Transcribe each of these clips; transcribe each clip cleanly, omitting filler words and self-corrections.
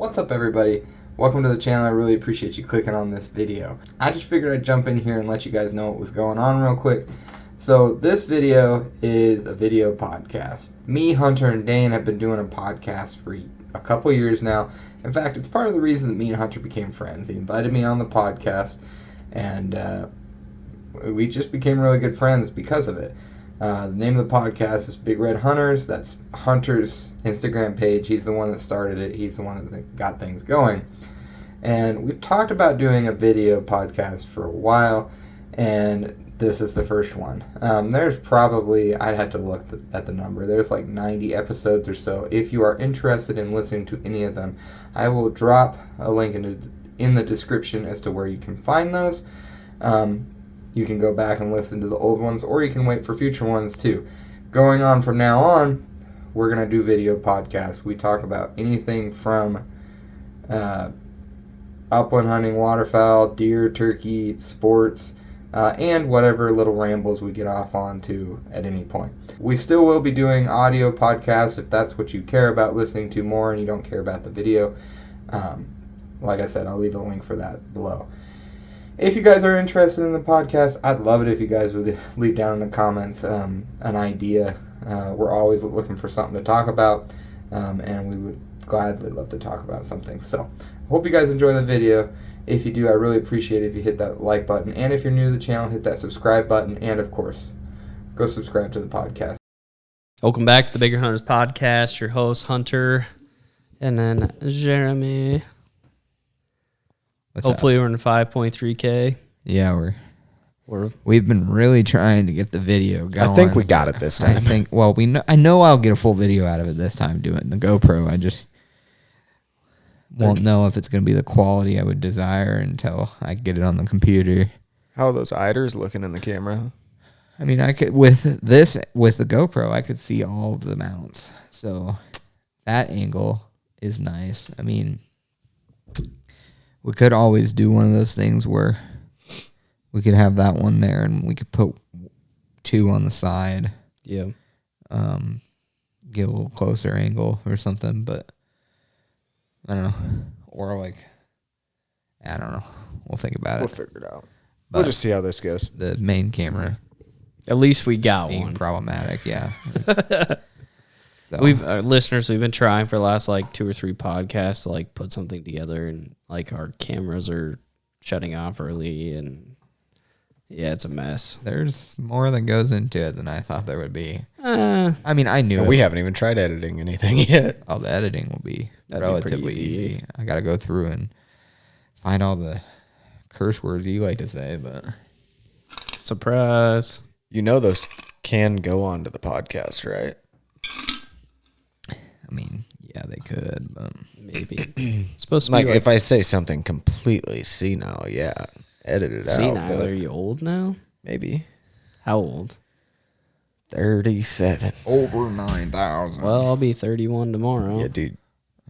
What's up, everybody? Welcome to the channel. I really appreciate you clicking on this video. I just figured I'd jump in here and let you guys know what was going on real quick. So this video is a video podcast. Me, Hunter, and Dane have been doing a podcast for a couple years now. In fact, it's part of the reason that me and Hunter became friends. He invited me on the podcast, and we just became really good friends because of it. The name of the podcast is Big Red Hunters. That's Hunter's Instagram page. He's the one that started it. He's the one that got things going. And we've talked about doing a video podcast for a while, and this is the first one. There's probably, I'd have to look at the number. There's like 90 episodes or so. If you are interested in listening to any of them, I will drop a link in the description as to where you can find those. You can go back and listen to the old ones, or you can wait for future ones too. Going on from now on, we're going to do video podcasts. We talk about anything from upland hunting, waterfowl, deer, turkey, sports, and whatever little rambles we get off onto at any point. We still will be doing audio podcasts if that's what you care about listening to more and you don't care about the video. Like I said, I'll leave a link for that below. If you guys are interested in the podcast, I'd love it if you guys would leave down in the comments an idea. We're always looking for something to talk about, and we would gladly love to talk about something. So, I hope you guys enjoy the video. If you do, I really appreciate it if you hit that like button. And if you're new to the channel, hit that subscribe button. And, of course, go subscribe to the podcast. Welcome back to the Bigger Hunters podcast. Your host, Hunter, and then Jeremy. Hopefully we're in 5.3K. Yeah, we've been really trying to get the video going. I think we got it this time. I know I'll get a full video out of it this time doing the GoPro. I just won't know if it's going to be the quality I would desire until I get it on the computer. How are those eiders looking in the camera? I mean, I could with the GoPro, I could see all of the mounts. So that angle is nice. I mean, we could always do one of those things where we could have that one there and we could put two on the side. Yeah. Get a little closer angle or something, but I don't know. Or like, I don't know. We'll think about it. We'll figure it out. We'll just see how this goes. The main camera. At least we got being one. Problematic, yeah. So. Our listeners, we've been trying for the last like 2 or 3 podcasts to like put something together, and like our cameras are shutting off early, and yeah, it's a mess. There's more that goes into it than I thought there would be. I mean, I knew we haven't even tried editing anything yet. Oh, the editing will be relatively easy. I got to go through and find all the curse words you like to say, but surprise. You know those can go on to the podcast, right? I mean, yeah, they could, but maybe. It's supposed to like be like if I say something completely senile, yeah, edit it senile. out. Are you old now? Maybe. How old? 37. over 9,000. Well, I'll be 31 tomorrow. Yeah, dude.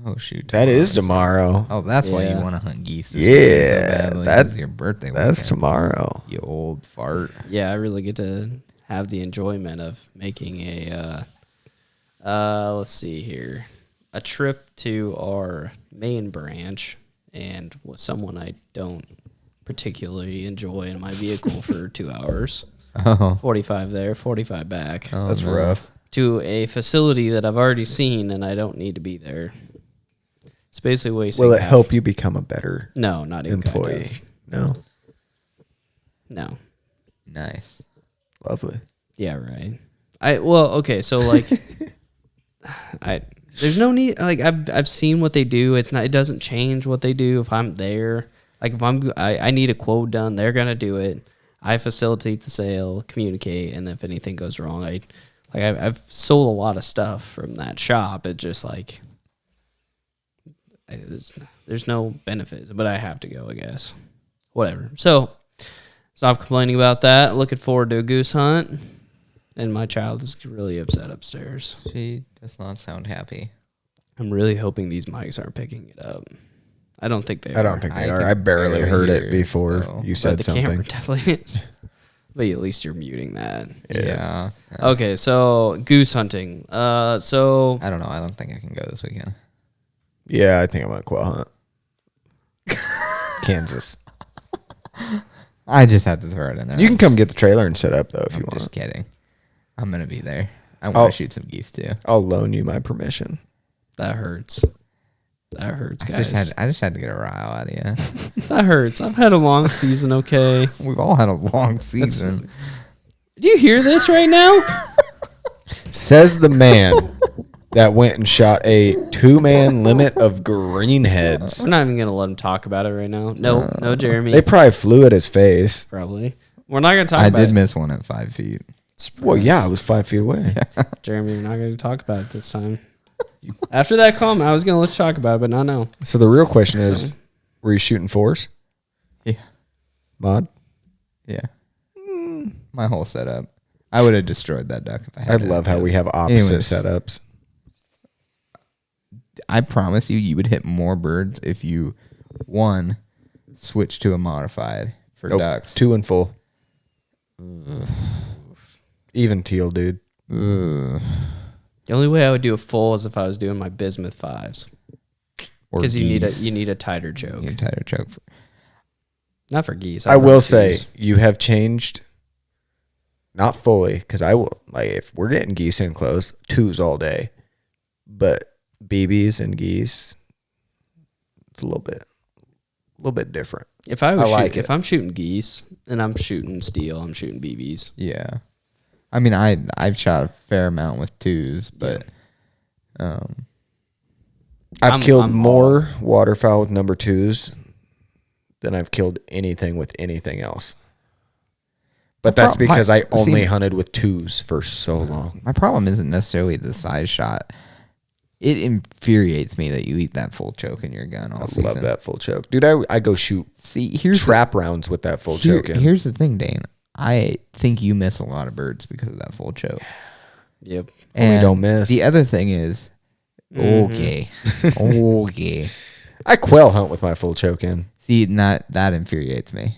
Oh shoot, That is tomorrow. Oh, that's why you Yeah. want to hunt geese this weekend so badly. that's It's your birthday. That's weekend. tomorrow. You old fart. Yeah, I really get to have the enjoyment of making a let's see here, a trip to our main branch, and with someone I don't particularly enjoy in my vehicle for 2 hours. Oh, 45 there, 45 back. oh That's no. rough. To a facility that I've already seen and I don't need to be there. It's basically wasting. Will it help you become a better No, not even employee? No. No. Nice. Lovely. Yeah, right. Okay, so like there's no need, like I've seen what they do. It doesn't change what they do if I'm there. Like if I need a quote done, they're gonna do it. I facilitate the sale, communicate, and if anything goes wrong, I've sold a lot of stuff from that shop. It just like there's no benefits, but I have to go, I guess. Whatever. So stop complaining about that. Looking forward to a goose hunt. And my child is really upset upstairs. She does not sound happy. I'm really hoping these mics aren't picking it up. I don't think they are. I don't think they are. can I barely heard hear it before so. you But said the something. camera definitely is. But at least you're muting that. Yeah. Okay, so goose hunting. So I don't know. I don't think I can go this weekend. Yeah, I think I'm gonna quail hunt. Kansas. I just had to throw it in there. You can come get the trailer and set up though if you I'm want. just kidding. I'm gonna be there. I Oh. want to shoot some geese too. I'll loan you my permission. That hurts. That hurts, I guys. just had to get a rile out of you. That hurts. I've had a long season, okay? We've all had a long season. Do you hear this right now? Says the man that went and shot a 2-man limit of greenheads. We're not even going to let him talk about it right now. No, Jeremy. They probably flew at his face. Probably. We're not going to talk I about did it. miss one at 5 feet. Well, yeah, I was 5 feet away. Jeremy, we're not going to talk about it this time. After that comment, I was going to let you talk about it, but not now. So the real question is, were you shooting fours? Yeah. Mod? Yeah. My whole setup. I would have destroyed that duck if I had I to. love how we have opposite Anyways. setups. I promise you would hit more birds if you, one, switch to a modified for ducks. 2 and full. Even teal, dude. Ugh. The only way I would do a full is if I was doing my bismuth 5s. Or Because geese. you need a tighter choke. You need a tighter choke. Not for geese. I will run say, twos. you have changed, not fully, because I will, like, if we're getting geese in close, 2s all day. But BBs and geese, it's a little bit different. If I was I like if it. I'm shooting geese and I'm shooting steel, I'm shooting BBs. Yeah. I mean, I've shot a fair amount with 2s, but I've killed I'm more waterfowl with number 2s than I've killed anything with anything else. But that's because I only hunted with 2s for so long. my problem isn't necessarily the size shot. It infuriates me that you eat that full choke in your gun all I season. love that full choke. Dude, I go shoot See, here's trap rounds with that full choke in. Here's the thing, Dane. I think you miss a lot of birds because of that full choke. Yep. And don't miss. The other thing is, okay. I quail hunt with my full choke in. See, that infuriates me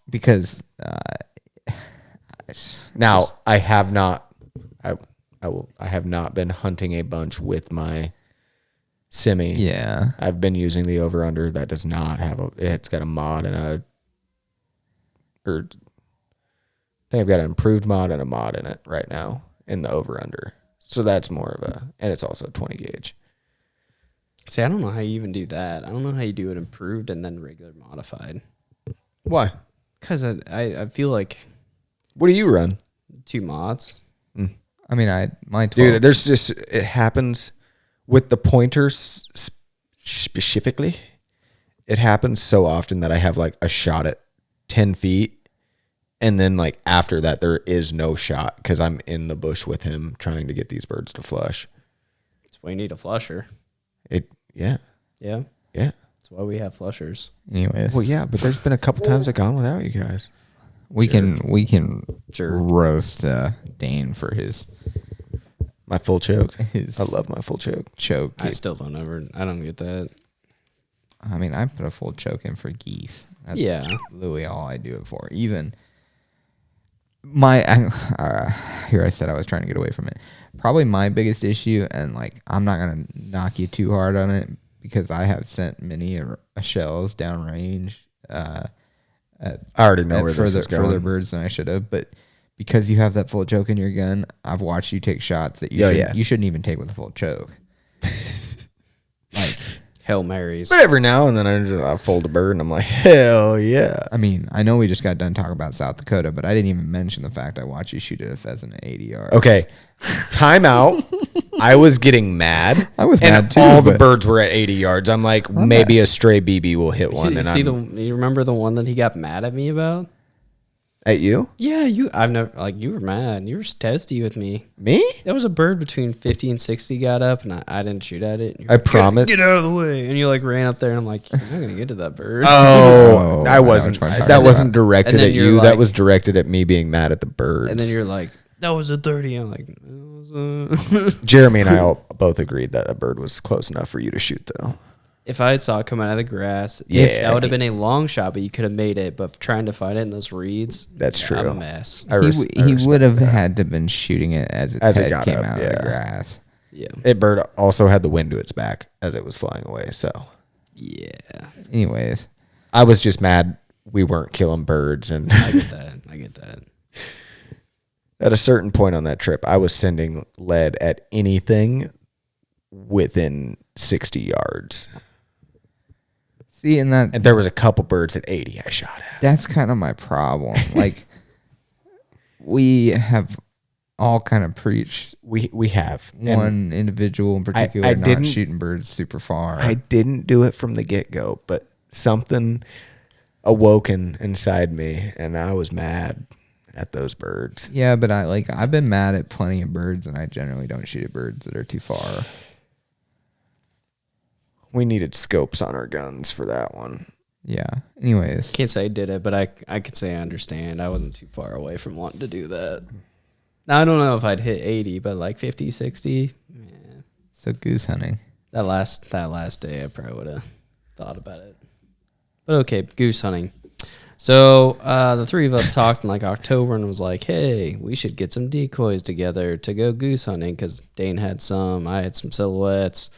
because Now, I have not I have not been hunting a bunch with my semi. yeah, I've been using the over under that does not have it's got a mod and I think I've got an improved mod and a mod in it right now in the over under. So that's more of and it's also 20 gauge. See, I don't know how you even do that. I don't know how you do it improved and then regular modified. Why? Because I feel like What do you run? 2 mods. I mean, my 12, Dude, there's just, it happens with the pointers specifically. It happens so often that I have like a shot at 10 feet. And then like after that, there is no shot because I'm in the bush with him trying to get these birds to flush. That's why you need a flusher. Yeah. Yeah. Yeah. That's why we have flushers. anyways, Well, yeah, but there's been a couple times I've gone without you guys. we can Sure. roast Dane for My full choke. his I love my full choke. choke. I still don't I don't get that. I mean, I put a full choke in for geese. That's Yeah. literally all I do it for. Even here I said I was trying to get away from it. Probably my biggest issue, and like I'm not gonna knock you too hard on it because I have sent many shells downrange. I already know where this is going. Further birds than I should have, but because you have that full choke in your gun, I've watched you take shots that you shouldn't even take with a full choke. Like Hail Marys. But every now and then I fold a bird and I'm like, hell yeah. I mean, I know we just got done talking about South Dakota, but I didn't even mention the fact I watched you shoot at a pheasant at 80 yards. Okay. Time out. I was getting mad. I was and mad too, all the but- birds were at 80 yards. I'm like, maybe a stray BB will hit one. And You remember the one that he got mad at me about? at you? Yeah, I've never, like, you were mad. You were testy with me. Me? There was a bird between 50 and 60 got up, and I didn't shoot at it. And you're I like, promise. Get out of the way. And you, like, ran up there, and I'm like, you're not going to get to that bird. Oh, I I know wasn't. which one you're That talking wasn't about. directed And then at you're you. like- That was directed at me being mad at the birds. And then you're like, that was a 30. I'm like, it was Jeremy and I all both agreed that a bird was close enough for you to shoot, though. If I had saw it come out of the grass, Yeah. that would have been a long shot, but you could have made it. But trying to find it in those reeds, That's true. I'm a mess. I He respect would have that. had to been shooting it as its As it head got came up, out of yeah. the grass. Yeah. It bird also had the wind to its back as it was flying away. So Yeah. Anyways, I was just mad we weren't killing birds. And I get that. at a certain point on that trip, I was sending lead at anything within 60 yards. see, and And there was a couple birds at 80 I shot at. that's kind of my problem. Like, we have all kind of preached We have. And one individual in particular I not didn't- shooting birds super far. I didn't do it from the get-go, but something awoken inside me, and I was mad at those birds. Yeah, but I've been mad at plenty of birds, and I generally don't shoot at birds that are too far. We needed scopes on our guns for that one. Yeah. Anyways, Can't say I did it, but I could say I understand. I wasn't too far away from wanting to do that. Now, I don't know if I'd hit 80, but like 50, 60, yeah. so goose hunting. That last day, I probably would have thought about it. But okay, goose hunting. So the three of us talked in like October and was like, hey, we should get some decoys together to go goose hunting because Dane had some, I had some silhouettes,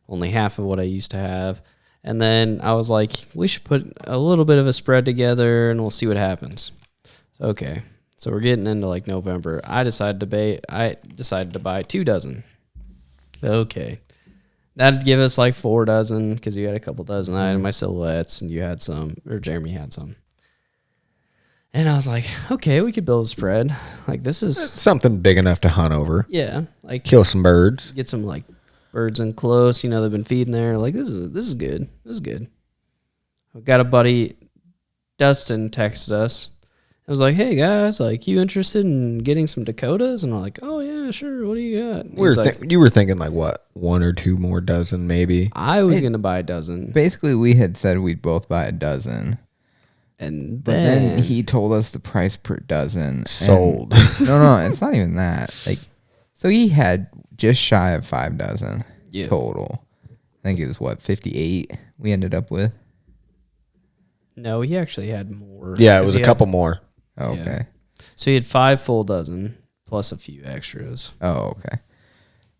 only half of what I used to have. And then I was like, we should put a little bit of a spread together and we'll see what happens. Okay, so we're getting into like November. I decided to buy 2 dozen. Okay. That'd give us like 4 dozen because you had a couple dozen. I had my silhouettes and you had some, or Jeremy had some. And I was like, okay, we could build a spread. Like this is, Something big enough to hunt over. yeah, like Kill some birds. get some like birds in close. You know, they've been feeding there. Like this is good. This is good. I've got a buddy, Dustin, texted us. I was like, hey guys, like you interested in getting some Dakotas? And I'm like, oh yeah, sure. What do you got? And he's like, You were thinking like what, 1 or 2 more dozen maybe? I was gonna buy a dozen, Basically, we had said we'd both buy a dozen, and but then he told us the price per dozen. and- Sold. no, it's not even that. Like, so he had just shy of 5 dozen Yeah. total. I think it was what 58 we ended up with. No, he actually had more. Yeah, it 'Cause was he a had- couple more. Oh, Yeah. okay. So he had 5 full dozen plus a few extras. Oh, okay.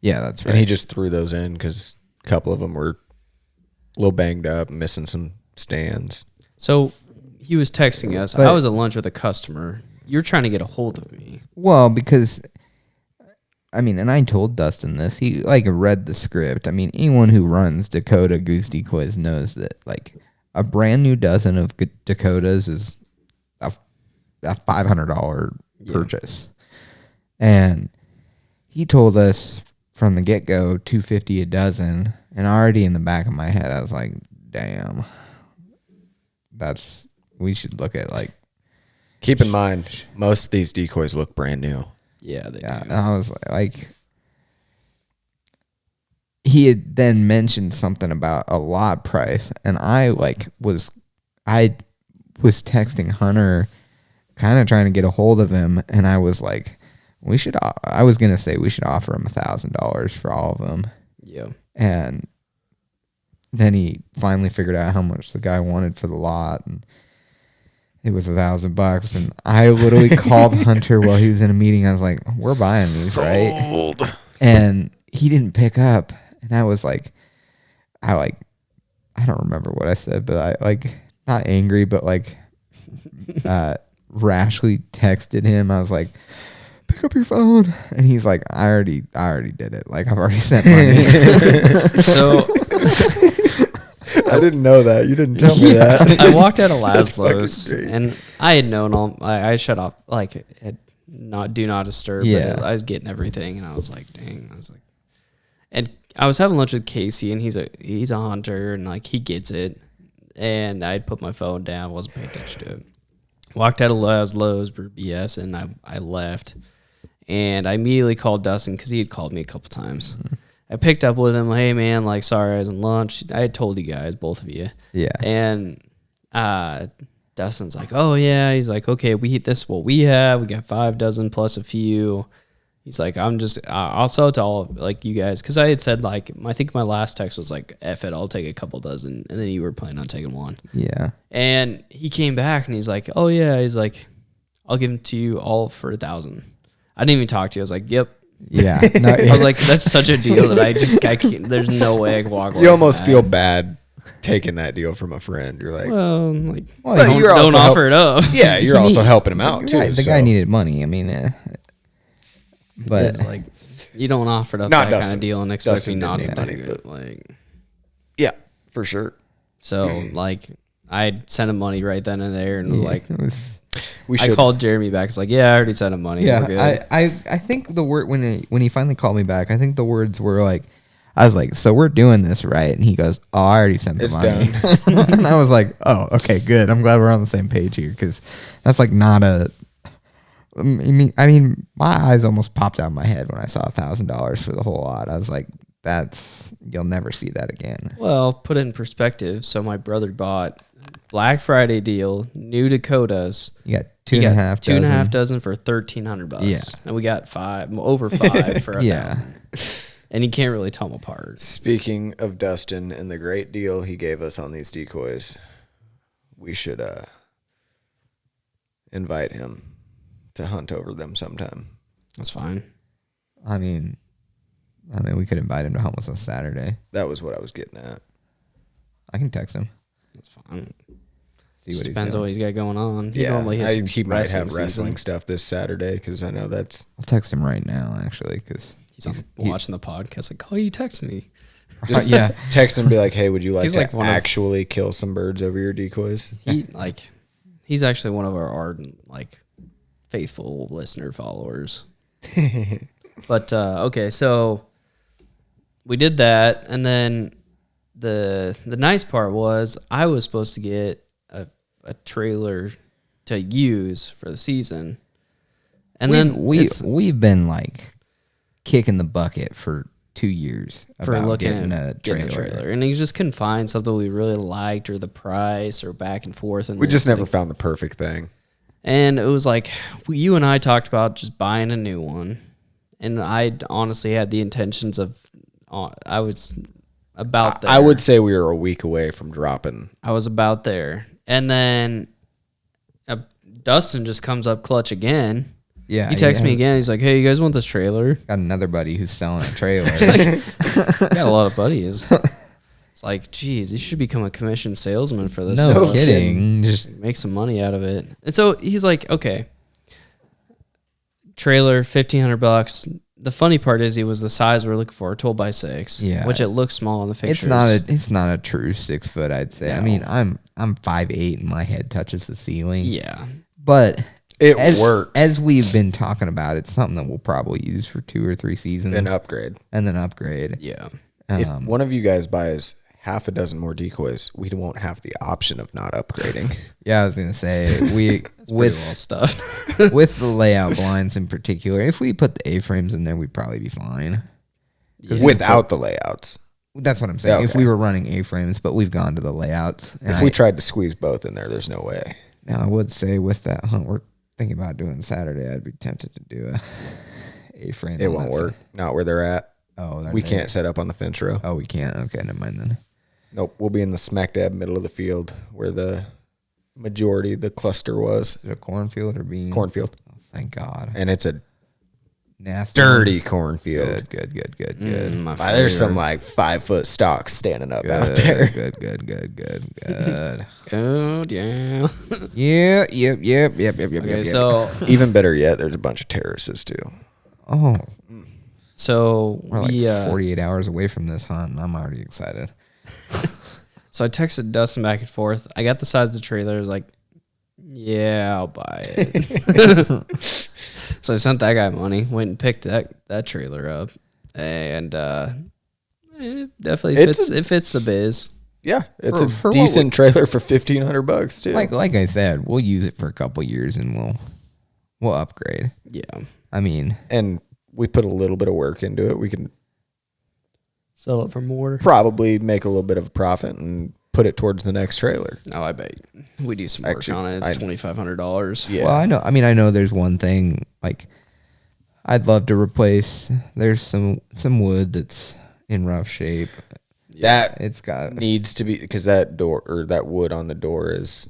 Yeah, that's right. And he just threw those in because a couple of them were a little banged up, missing some stands. So he was texting us. But- I was at lunch with a customer. You're trying to get a hold of me. Well, because I mean, and I told Dustin this. He like read the script. I mean, anyone who runs Dakota Goose Decoys knows that like a brand new dozen of Dakotas is a $500 purchase. And he told us from the get go $250 a dozen, and already in the back of my head I was like, damn, we should look at like. Keep in mind, most of these decoys look brand new. Yeah, they Yeah, do. and I was like, he had then mentioned something about a lot price, and I was texting Hunter, kind of trying to get a hold of him, and I was like, I was gonna say we should offer him $1,000 for all of them, Yeah. and then he finally figured out how much the guy wanted for the lot, and it was $1,000, and I literally called Hunter while he was in a meeting. I was like, "We're buying these, right?" And he didn't pick up, and I was like, I don't remember what I said, but I not angry, but rashly texted him. I was like, "Pick up your phone," and he's like, "I already did it. Like I've already sent money." So I didn't know that. You didn't tell me that. I walked out of That's fucking Laszlo's great. and I had known I shut off had do not disturb. Yeah. But I was getting everything and I was like, dang. And I was having lunch with Casey and he's a hunter and like he gets it. And I'd put my phone down, wasn't paying attention to it. Walked out of Laszlo's for BS and I left. And I immediately called Dustin because he had called me a couple times. I picked up with him, hey man, like sorry I was in lunch. I had told you guys, both of you. Yeah. And Dustin's like, oh yeah. He's like, okay, this is what we have. We got 5 dozen plus a few. He's like, I'll sell it to all of like you guys. Cause I had said like, I think my last text was like, F it, I'll take a couple dozen. And then you were planning on taking 1. Yeah. And he came back and he's like, oh yeah. He's like, I'll give them to you all for 1,000. I didn't even talk to you. I was like, yep, Yeah. No, I was like, that's such a deal that I can't, there's no way I can walk away. You almost from feel that. bad taking that deal from a friend. You're like, Well, like, Well, don't, you're also offer it up. yeah, you're he also need- helping him out too. The guy needed money. I mean, but It's like, you don't offer it up Not that kind Dustin. of deal and expect Dustin me not to didn't take need money, it. Like, yeah, for sure. so like, I sent him money right then and there, and like, it was, We I should. called Jeremy back. It's like, yeah, I already sent him money. We're good. I think the word when he finally called me back, I think the words were like, I was like, so we're doing this, right? And he goes, oh, I already sent the It's money. And I was like, oh, okay, good. I'm glad we're on the same page here, because that's like not a. I mean, my eyes almost popped out of my head when I saw $1,000 for the whole lot. I was like, you'll never see that again. Well, put it in perspective. So my brother bought Black Friday deal, new Dakotas. You got He got 2.5 two and a half dozen. dozen for $1,300. Yeah. And we got over five for Yeah. and you can't really tell them apart. Speaking of Dustin and the great deal he gave us on these decoys, we should invite him to hunt over them sometime. That's fine. I mean, we could invite him to hunt us on Saturday. That was what I was getting at. I can text him. That's fine. See Just what depends on what he's got going on. He normally has he might have season. wrestling stuff this Saturday because I know that's I'll text him right now, actually, because He's watching the podcast. Like, oh, you texted me. just yeah. text him and be like, hey, would you like He's to like one of- actually kill some birds over your decoys? He's actually one of our ardent, like, faithful listener followers. But okay, so we did that, and then the nice part was I was supposed to get a trailer to use for the season, and then we've been like kicking the bucket for 2 years for about looking getting at a getting trailer. and he just couldn't find something we really liked or the price or back and forth, and We just it's like- never found the perfect thing. And it was like, you and I talked about just buying a new one. And I honestly had the intentions of, I was about there. I would say we were a week away from dropping. I was about there. And then Dustin just comes up clutch again. Yeah, He texts me again. He's like, hey, you guys want this trailer? Got another buddy who's selling a trailer. Got a lot of buddies. It's like, geez, you should become a commission salesman for this. No stuff. kidding. Just Make some money out of it. And so he's like, okay, trailer, $1,500. The funny part is he was the size we're looking for, 12x6. Yeah. Which it looks small in the pictures. it's not a true 6 foot, I'd say. I No. mean, I'm 5'8" and my head touches the ceiling. Yeah. But It as, works. as we've been talking about, it's something that we'll probably use for 2 or 3 seasons An upgrade. and then upgrade. Yeah. If one of you guys buys half a dozen more decoys, we won't have the option of not upgrading. Yeah, I was gonna say we Pretty with well stuffed. with the layout blinds in particular. If we put the A-frames in there, we'd probably be fine. Without the layouts. That's what I'm saying. If Okay. we were running A-frames, but we've gone to the layouts. And If we tried to squeeze both in there, there's no way. now I would say with that hunt we're thinking about doing Saturday, I'd be tempted to do a A-frame. It on won't that. work. Not where they're at. Oh, We can't set up on the fence row. Oh, we can't. Okay, never mind then. Nope. We'll be in the smack dab middle of the field where the majority, the cluster was. Is it a cornfield or bean? Cornfield. Oh, thank God. And it's a Nasty. dirty cornfield. Good. My There's some favorite. like 5 foot stalks standing up out there. Good. Oh, yeah. Yep. Okay, so Even better yet, there's a bunch of terraces too. Oh, we're we're like 48 hours away from this hunt, and I'm already excited. So I texted Dustin back and forth. I got the size of the trailer. I was like, yeah, I'll buy it. So I sent that guy money, went and picked that trailer up. And it definitely It fits the biz. Yeah, it's For a what decent trailer for $1,500 too. Like I said, we'll use it for a couple years, and we'll upgrade. Yeah. I mean, and we put a little bit of work into it. We can Sell it for more. probably make a little bit of a profit and put it towards the next trailer. No, I bet we do some work Actually, on it. It's $2,500. Yeah. well, I know there's one thing, like, I'd love to replace, there's some wood that's in rough shape. That It's got, needs to be, because that door or that wood on the door is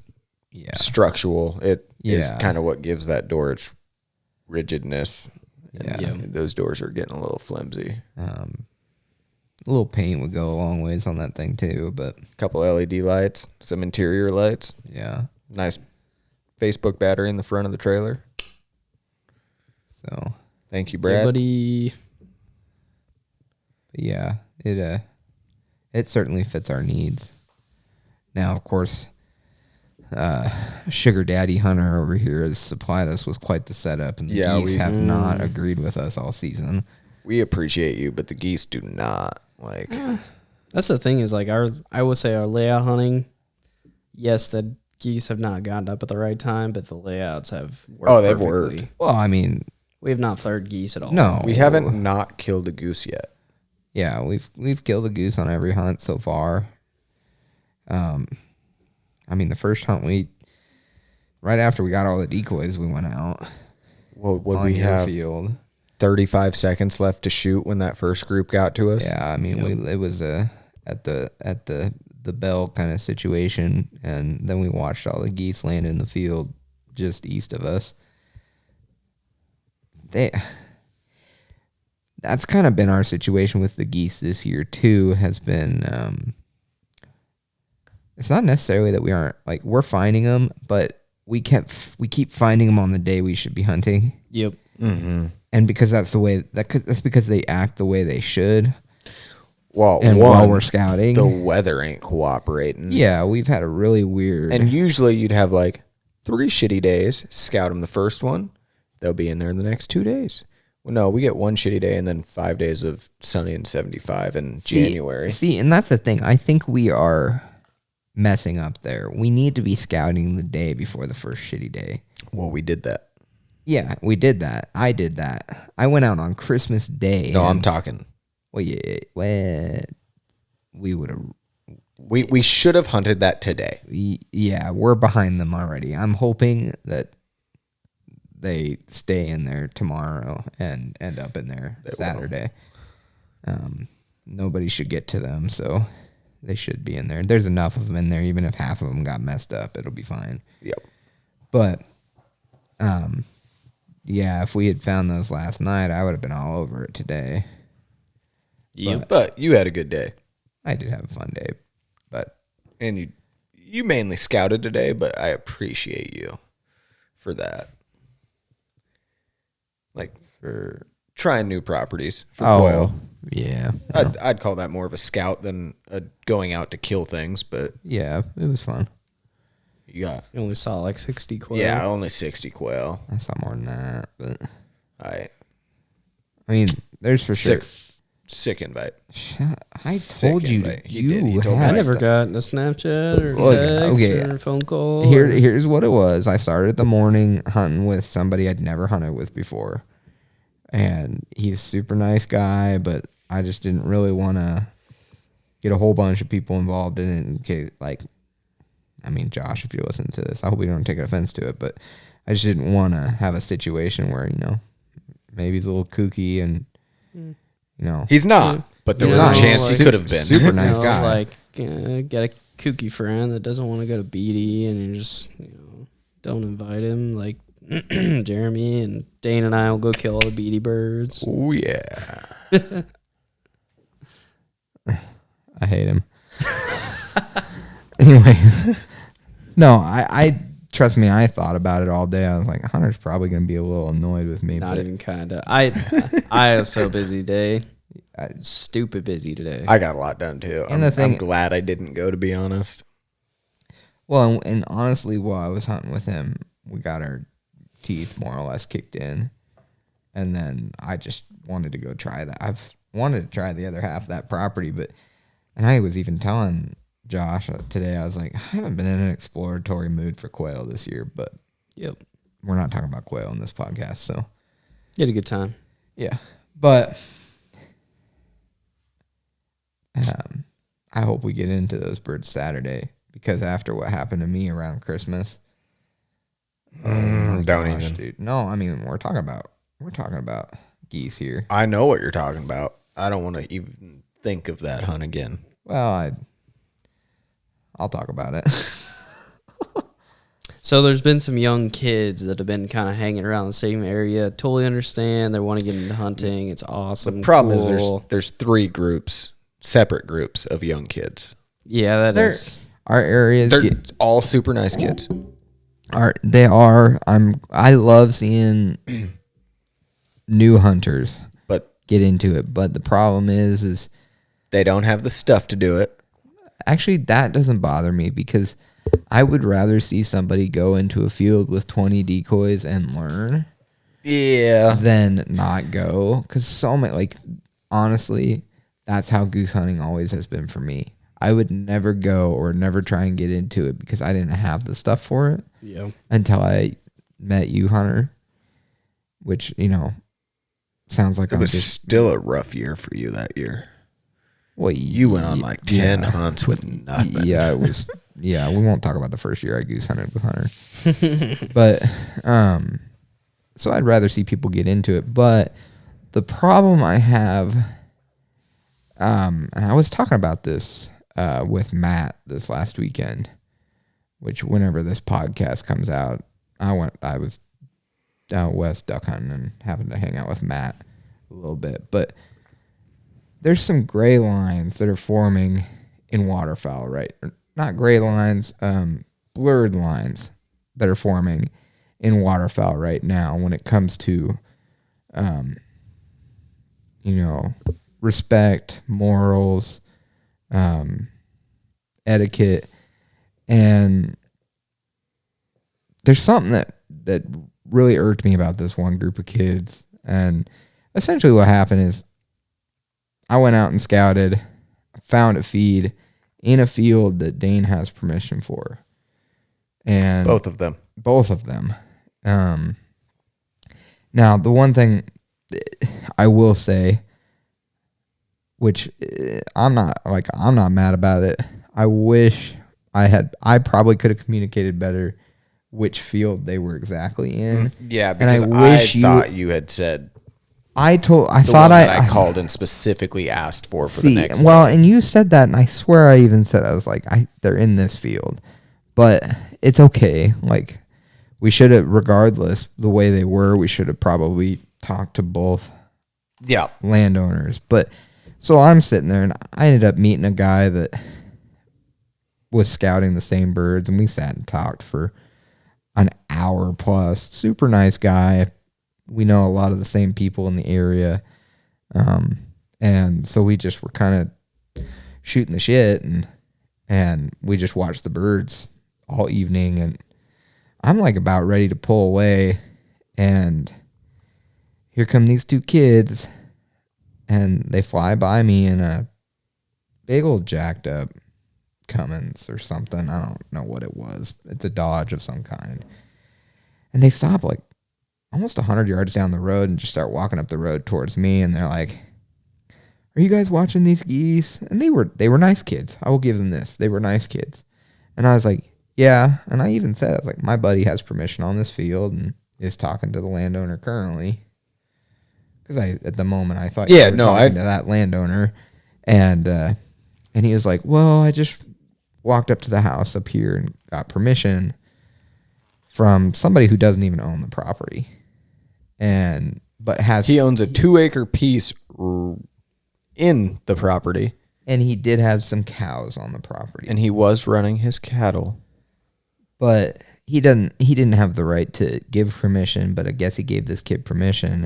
yeah. structural. It is Yeah. kind of what gives that door its rigidness. Yeah. Those doors are getting a little flimsy. A little paint would go a long ways on that thing too, but Couple LED lights, some interior lights, yeah. nice Facebook battery in the front of the trailer. So Thank you, Yeah, Brad. buddy. but yeah, it certainly fits our needs. Now, of course, Sugar Daddy Hunter over here has supplied us with quite the setup, and the geese have not agreed with us all season. We appreciate you, but the geese do not. Like, That's the thing is like I would say our layout hunting. Yes, the geese have not gotten up at the right time, but the layouts have worked. Oh, they've perfectly. worked. Well, I mean, We have not flared geese at all. no, we haven't not killed a goose yet. Yeah, we've killed a goose on every hunt so far. I mean, the first hunt right after we got all the decoys, we went out. Well, would on we your have field? 35 seconds left to shoot when that first group got to us? Yeah, I mean, it was at the bell kind of situation, and then we watched all the geese land in the field just east of us. That's kind of been our situation with the geese this year too. Has been it's not necessarily that we aren't like we're finding them, but we keep finding them on the day we should be hunting. Yep. Mm-hmm. And because that's because they act the way they should. Well, And while we're scouting, the weather ain't cooperating. yeah, we've had a really weird. And usually you'd have like 3 shitty days, scout them the first one. They'll be in there in the next 2 days. Well, no, we get 1 shitty day and then 5 days of sunny and 75 in January. See, and that's the thing. I think we are messing up there. We need to be scouting the day before the first shitty day. Well, we did that. Yeah, we did that. I did that. I went out on Christmas Day. No, I'm talking. Well, yeah, well, we would have. We should have hunted that today. Yeah, we're behind them already. I'm hoping that they stay in there tomorrow and end up in there Saturday. Nobody should get to them, so they should be in there. There's enough of them in there. Even if half of them got messed up, it'll be fine. Yep. But, yeah, if we had found those last night, I would have been all over it today. Yep. But you had a good day. I did have a fun day, but And you mainly scouted today, but I appreciate you for that. Like, for trying new properties for quail. Yeah. I'd call that more of a scout than going out to kill things, but Yeah, it was fun. you got... You only saw like 60 quail. Yeah, only 60 quail. I saw more than that, but I mean, there's for sure. Sick invite. I Sick told you invite. to, He did. He you told me I had never stuff. got a Snapchat or Look, text okay. or phone call. Here's what it was. I started the morning hunting with somebody I'd never hunted with before. And he's a super nice guy, but I just didn't really want to get a whole bunch of people involved in it in case, like, I mean, Josh, if you listen to this, I hope you don't take offense to it, but I just didn't want to have a situation where, maybe he's a little kooky and, He's not, but there You was know, a chance he like- could have been. Super nice guy. Like, get a kooky friend that doesn't want to go to BD and you just, don't invite him. Like, Jeremy and Dane and I will go kill all the BD birds. Oh, yeah. I hate him. Anyways, no, I trust me. I thought about it all day. I was like, Hunter's probably going to be a little annoyed with me. Not but even kind of. I was so busy today. Stupid busy today. I got a lot done, too. And the thing- I'm glad I didn't go, to be honest. Well, and honestly, while I was hunting with him, we got our teeth more or less kicked in, and then I just wanted to go try that. I've wanted to try the other half of that property, and I was even telling Josh today, I was like, I haven't been in an exploratory mood for quail this year, but Yep. we're not talking about quail in this podcast, so You had a good time. yeah. But I hope we get into those birds Saturday, because after what happened to me around Christmas, Don't even. dude. No, I mean we're talking about geese here. I know what you're talking about. I don't want to even think of that hunt again. Well, I'll talk about it. So there's been some young kids that have been kind of hanging around the same area. Totally understand. They want to get into hunting. It's awesome. The problem cool. is there's 3 groups, separate groups of young kids. Yeah, that is. Our areas They're all super nice kids. I love seeing new hunters But get into it, but the problem is they don't have the stuff to do it. actually that doesn't bother me because I would rather see somebody go into a field with 20 decoys and learn than not go. Because so many, like, honestly, that's how goose hunting always has been for me. I would never go or never try and get into it because I didn't have the stuff for it. Yeah. Until I met you, Hunter, which, sounds like It was still a rough year for you that year. Well, You went on like 10 hunts with nothing. Yeah, it was. Yeah, we won't talk about the first year I goose hunted with Hunter. But, so I'd rather see people get into it. But the problem I have, and I was talking about this with Matt this last weekend, which whenever this podcast comes out, I was down west duck hunting and having to hang out with Matt a little bit. But there's some gray lines that are forming in waterfowl, right? Not gray lines, blurred lines that are forming in waterfowl right now when it comes to, respect, morals, etiquette. And there's something that really irked me about this one group of kids. And essentially what happened is I went out and scouted, found a feed in a field that Dane has permission for. And Both of them. Now, the one thing I will say, which I'm not mad about it. I wish I probably could have communicated better which field they were exactly in. Yeah, and I because wish thought you had said I called and specifically asked for the next. Well, and you said that, and I swear I even said, I was like, they're in this field, but it's okay. Like, we should have, regardless the way they were, we should have probably talked to both landowners. But so I'm sitting there, and I ended up meeting a guy that was scouting the same birds, and we sat and talked for an hour plus. Super nice guy. We know a lot of the same people in the area. And so we just were kind of shooting the shit, and we just watched the birds all evening, and I'm like about ready to pull away, and here come these 2 kids, and they fly by me in a big old jacked up Cummins or something. I don't know what it was. It's a Dodge of some kind. And they stop like almost 100 yards down the road and just start walking up the road towards me. And they're like, "Are you guys watching these geese?" And they were nice kids. I will give them this. They were nice kids. And I was like, "Yeah." And I even said, I was like, "My buddy has permission on this field and is talking to the landowner currently." Because at the moment I thought you were talking to that landowner. And he was like, "Well, I just walked up to the house up here and got permission from somebody who doesn't even own the property." But he owns a 2-acre piece in the property, and he did have some cows on the property, and he was running his cattle, but he didn't have the right to give permission. But I guess he gave this kid permission,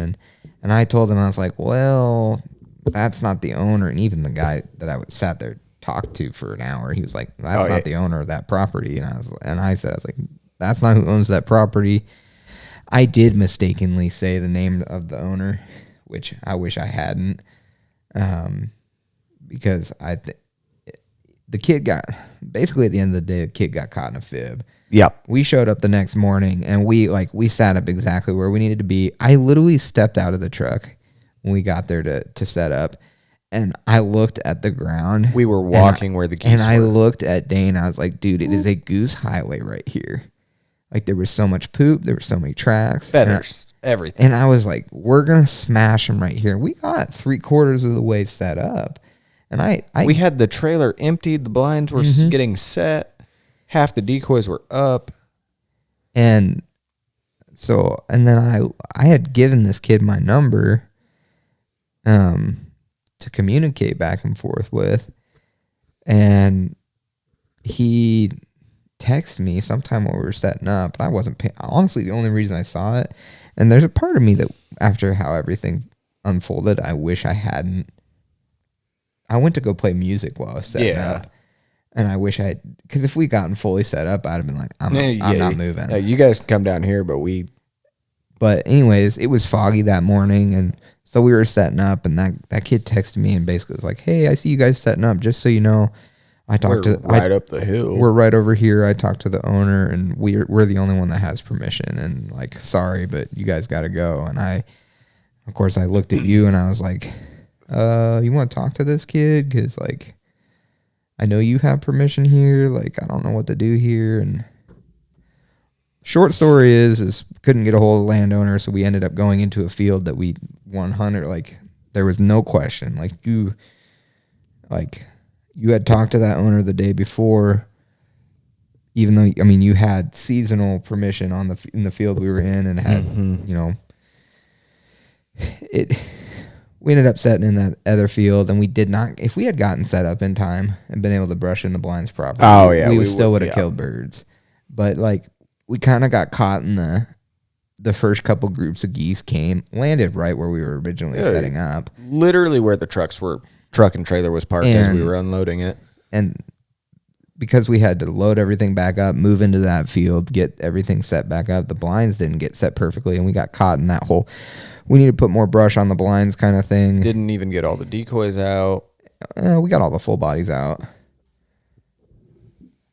and I told him, I was like, "Well, that's not the owner." And even the guy that I sat there talked to for an hour, he was like, "That's not the owner of that property." And I said, like, "That's not who owns that property." I did mistakenly say the name of the owner, which I wish I hadn't, because the kid got, basically at the end of the day, the kid got caught in a fib. Yep. We showed up the next morning, and we sat up exactly where we needed to be. I literally stepped out of the truck when we got there to set up, and I looked at the ground. We were walking where the geese were. And I looked at Dane. I was like, "Dude, it is a goose highway right here." Like, there was so much poop. There were so many tracks. Feathers. Everything. And I was like, "We're going to smash them right here." We got 3/4 of the way set up. And we had the trailer emptied. The blinds were getting set. Half the decoys were up. And so, and then I had given this kid my number to communicate back and forth with, and he texted me sometime while we were setting up, and I wasn't paying. Honestly, the only reason I saw it, and there's a part of me that after how everything unfolded, I wish I hadn't. I went to go play music while I was setting up, and I wish I had, because if we gotten fully set up, I'd have been like, I'm not moving. Yeah, you guys can come down here, But anyways, it was foggy that morning, and so we were setting up, and that kid texted me and basically was like, "Hey, I see you guys setting up. Just so you know, up the hill. We're right over here. I talked to the owner, and we're the only one that has permission. And like, sorry, but you guys got to go." And of course, I looked at you and I was like, "You want to talk to this kid? Because like, I know you have permission here. Like, I don't know what to do here." And short story is couldn't get a hold of the landowner, so we ended up going into a field that we 100, like, there was no question. Like, you had talked to that owner the day before, even though, I mean, you had seasonal permission in the field we were in, and had, you know, we ended up setting in that other field, and we did not, if we had gotten set up in time and been able to brush in the blinds properly, we still would have killed birds. But like, we kind of got caught in the first couple groups of geese landed right where we were originally setting up. Literally where the truck and trailer was parked as we were unloading it. And because we had to load everything back up, move into that field, get everything set back up, the blinds didn't get set perfectly, and we got caught in that whole, we need to put more brush on the blinds kind of thing. Didn't even get all the decoys out. We got all the full bodies out.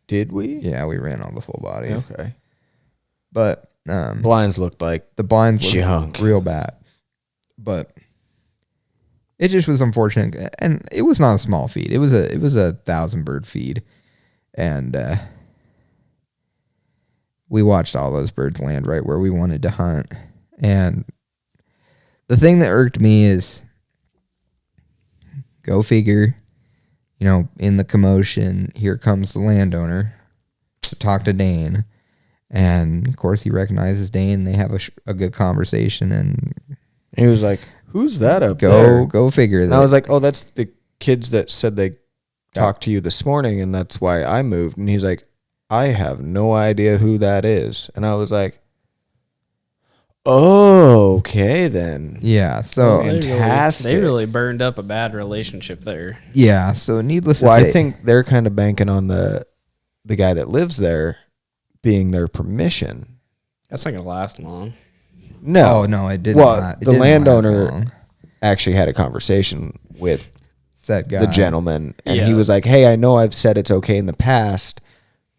Did we? Yeah, we ran all the full bodies. Okay. But blinds looked like the blinds junk. Looked real bad. But it just was unfortunate, and it was not a small feed. It was a 1,000 bird feed, and we watched all those birds land right where we wanted to hunt. And the thing that irked me is, go figure, you know, in the commotion, here comes the landowner to talk to Dane. And of course, he recognizes Dane. They have a good conversation, and he was like, "Who's that up there?" Go figure. And I was like, "Oh, that's the kids that said they talked to you this morning, and that's why I moved." And he's like, "I have no idea who that is." And I was like, "Oh, okay then." Yeah. So fantastic. They really burned up a bad relationship there. Yeah. So needless to say, I think they're kind of banking on the guy that lives there being their permission. That's not gonna last long. No, it didn't. Well, the landowner actually had a conversation with that guy, the gentleman, and he was like, "Hey, I know I've said it's okay in the past,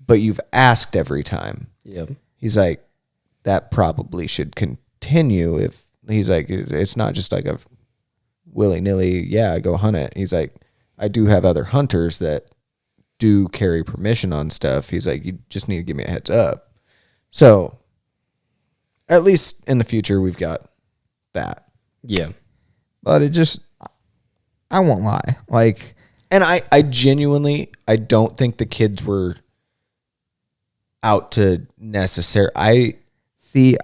but you've asked every time." Yep. He's like, "That probably should continue." If he's like, it's not just like a willy-nilly, yeah, go hunt it. He's like, I do have other hunters that do carry permission on stuff. He's like, you just need to give me a heads up. So at least in the future, we've got that. Yeah. But it just, I won't lie. Like, and I genuinely, I don't think the kids were out to necessarily.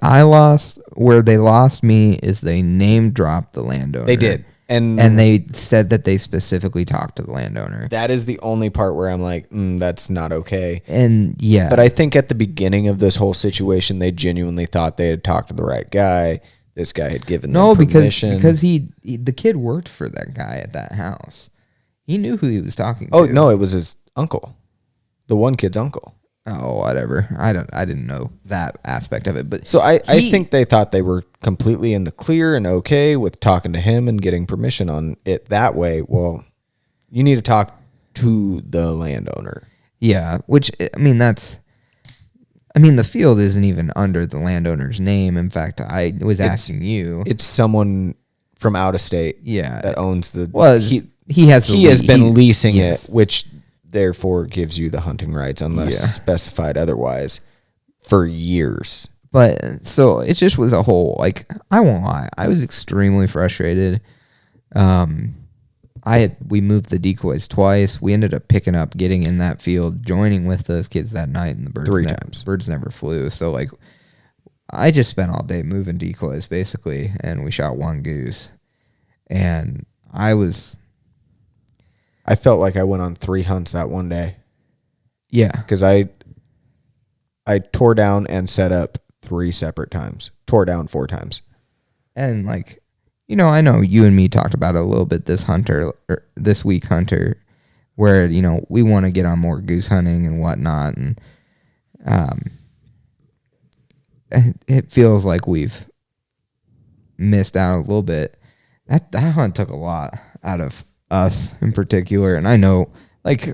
I lost, where they lost me is they name dropped the landowner. They did. And they said that they specifically talked to the landowner. That is the only part where I'm like, that's not okay. And yeah. But I think at the beginning of this whole situation, they genuinely thought they had talked to the right guy. This guy had given them permission. because the kid worked for that guy at that house. He knew who he was talking to. Oh, no, it was his uncle. The one kid's uncle. Oh, whatever. I didn't know that aspect of it, but so I think they thought they were completely in the clear and okay with talking to him and getting permission on it that way. Well, you need to talk to the landowner. Yeah, which I mean the field isn't even under the landowner's name. In fact, I was asking you. It's someone from out of state. Yeah, that owns the. Well, he has been leasing it, which therefore gives you the hunting rights unless specified otherwise for years. But so it just was a whole, like, I won't lie, I was extremely frustrated. I we moved the decoys twice. We ended up picking up, getting in that field, joining with those kids that night, and the birds 3 times. Birds never flew. So like, I just spent all day moving decoys basically, and we shot 1 goose. And I felt like I went on 3 hunts that one day. Yeah, because I tore down and set up 3 separate times. Tore down 4 times. and like, you know, I know you and me talked about it a little bit this week, Hunter, where, you know, we want to get on more goose hunting and whatnot, and it feels like we've missed out a little bit. That hunt took a lot out of us in particular, and I know, like,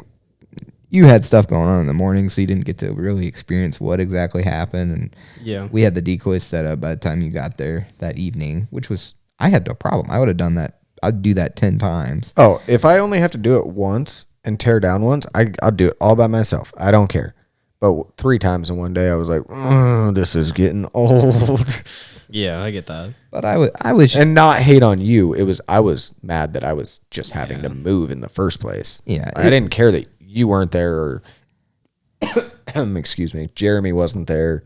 you had stuff going on in the morning, so you didn't get to really experience what exactly happened, and Yeah. we had the decoys set up by the time you got there that evening, which was, I had no problem. I would have done that. I'd do that 10 times. Oh, if I only have to do it once and tear down once, I'll do it all by myself. I don't care. But 3 times in one day, I was like, this is getting old. Yeah, I get that. But I was, And not hate on you. I was mad that I was just having to move in the first place. Yeah, I didn't care that you weren't there, or excuse me, Jeremy wasn't there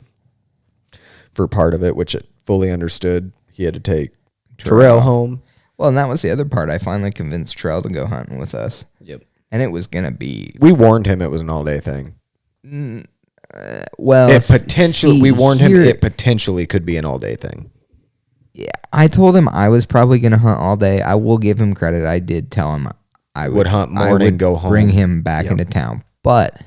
for part of it, which it fully understood. He had to take Terrell home. well, and that was the other part. I finally convinced Terrell to go hunting with us. Yep. And it was going to be, We warned him it was an all day thing. well, We warned him it potentially could be an all day thing. Yeah, I told him I was probably going to hunt all day. I will give him credit. I did tell him I Would hunt morning, go home. bring him back into town. But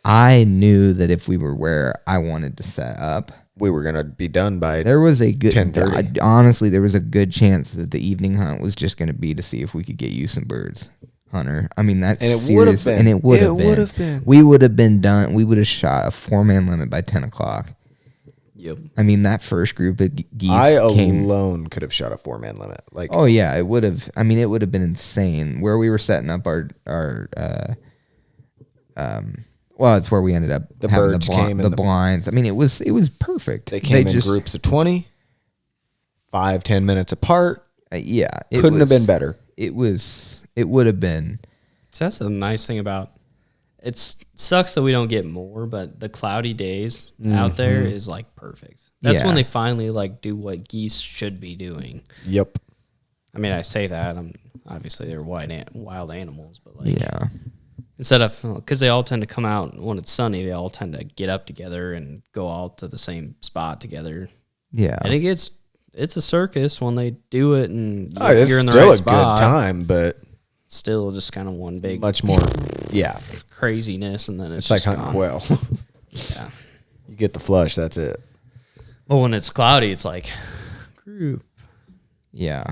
I knew that if we were where I wanted to set up, We were going to be done by there was a good 10:30. honestly, there was a good chance that the evening hunt was just going to be to see if we could get you some birds, Hunter. I mean, that's And it serious. would've been. And it would It would've have been. been. We would have been done. We would have shot a 4-man limit by 10 o'clock. Yep. I mean, that first group of geese I came. alone could have shot a 4-man limit. Like, Oh yeah, it would have. I mean, it would have been insane where we were setting up our well, it's where we ended up. The having birds came in the the- blinds. I mean, it was perfect. they came in just, groups of 20, 5-10 minutes apart. Yeah, Couldn't have been better. It would have been. So that's the nice thing about it. Sucks that we don't get more, but the cloudy days out there is like perfect. That's Yeah. when they finally like do what geese should be doing. Yep. I mean, I say that obviously they're wild animals, but like Yeah, instead of because they all tend to come out when it's sunny, they all tend to get up together and go all to the same spot together. yeah. I think it's a circus when they do it, and It's you're in the still right a spot. good time, but Still, just kind of one big much more. Yeah. craziness, and then It's like just hunting gone. quail. Yeah. You get the flush, that's it. But when it's cloudy, it's like group. Yeah.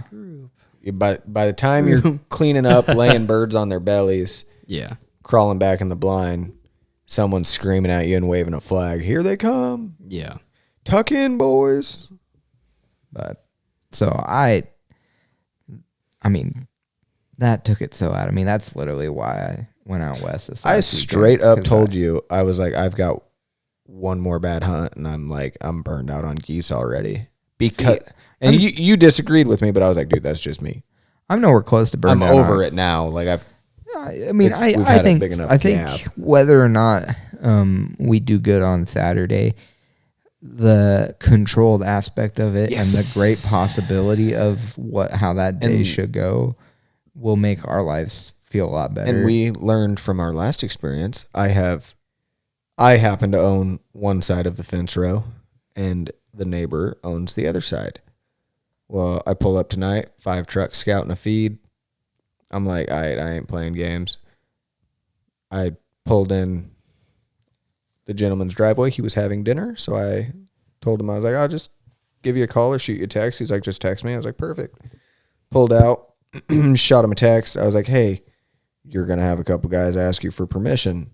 By the time you're cleaning up, laying birds on their bellies, Yeah. crawling back in the blind, someone's screaming at you and waving a flag. Here they come. Yeah. Tuck in, boys. But so I mean, that took it so out. I mean, that's literally why I went out west. I straight up told you, I was like, I've got one more bad hunt, and I'm burned out on geese already. Because you disagreed with me, but I was like, dude, that's just me. I'm nowhere close to burning. I'm over it now. Like I mean, We've I had a think big enough I think gap. whether or not we do good on Saturday, the controlled aspect of it and the great possibility of how that day should go will make our lives feel a lot better. And we learned from our last experience. I happen to own one side of the fence row, and the neighbor owns the other side. Well, I pull up tonight, 5 trucks scouting a feed. I'm like, all right, I ain't playing games. I pulled in the gentleman's driveway. He was having dinner, so I told him, I was like, I'll just give you a call or shoot you a text. He's like, just text me. I was like, perfect. Pulled out, shot him a text. I was like, hey, you're going to have a couple guys ask you for permission.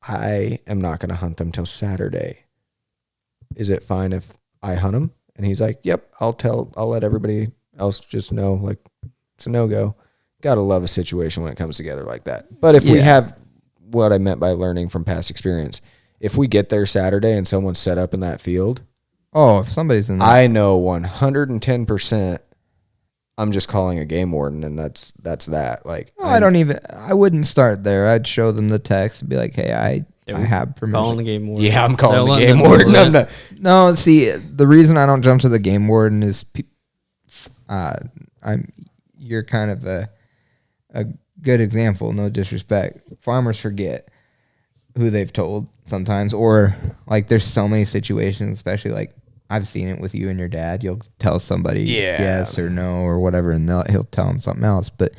I am not going to hunt them till Saturday. Is it fine if I hunt them? And he's like, yep, I'll let everybody else just know, like, it's a no-go. Gotta love a situation when it comes together like that. But if we have what I meant by learning from past experience, if we get there Saturday and someone's set up in that field, if somebody's in there, I know 110% I'm just calling a game warden, and that's that. Like, I wouldn't start there. I'd show them the text and be like, hey, I have permission. Calling the game warden. Yeah, I'm calling They'll the let game them warden. do I'm it. not. No, see, the reason I don't jump to the game warden is you're kind of a good example, no disrespect. Farmers forget who they've told sometimes, or like there's so many situations, especially like I've seen it with you and your dad. You'll tell somebody yes or no or whatever, and he'll tell them something else. But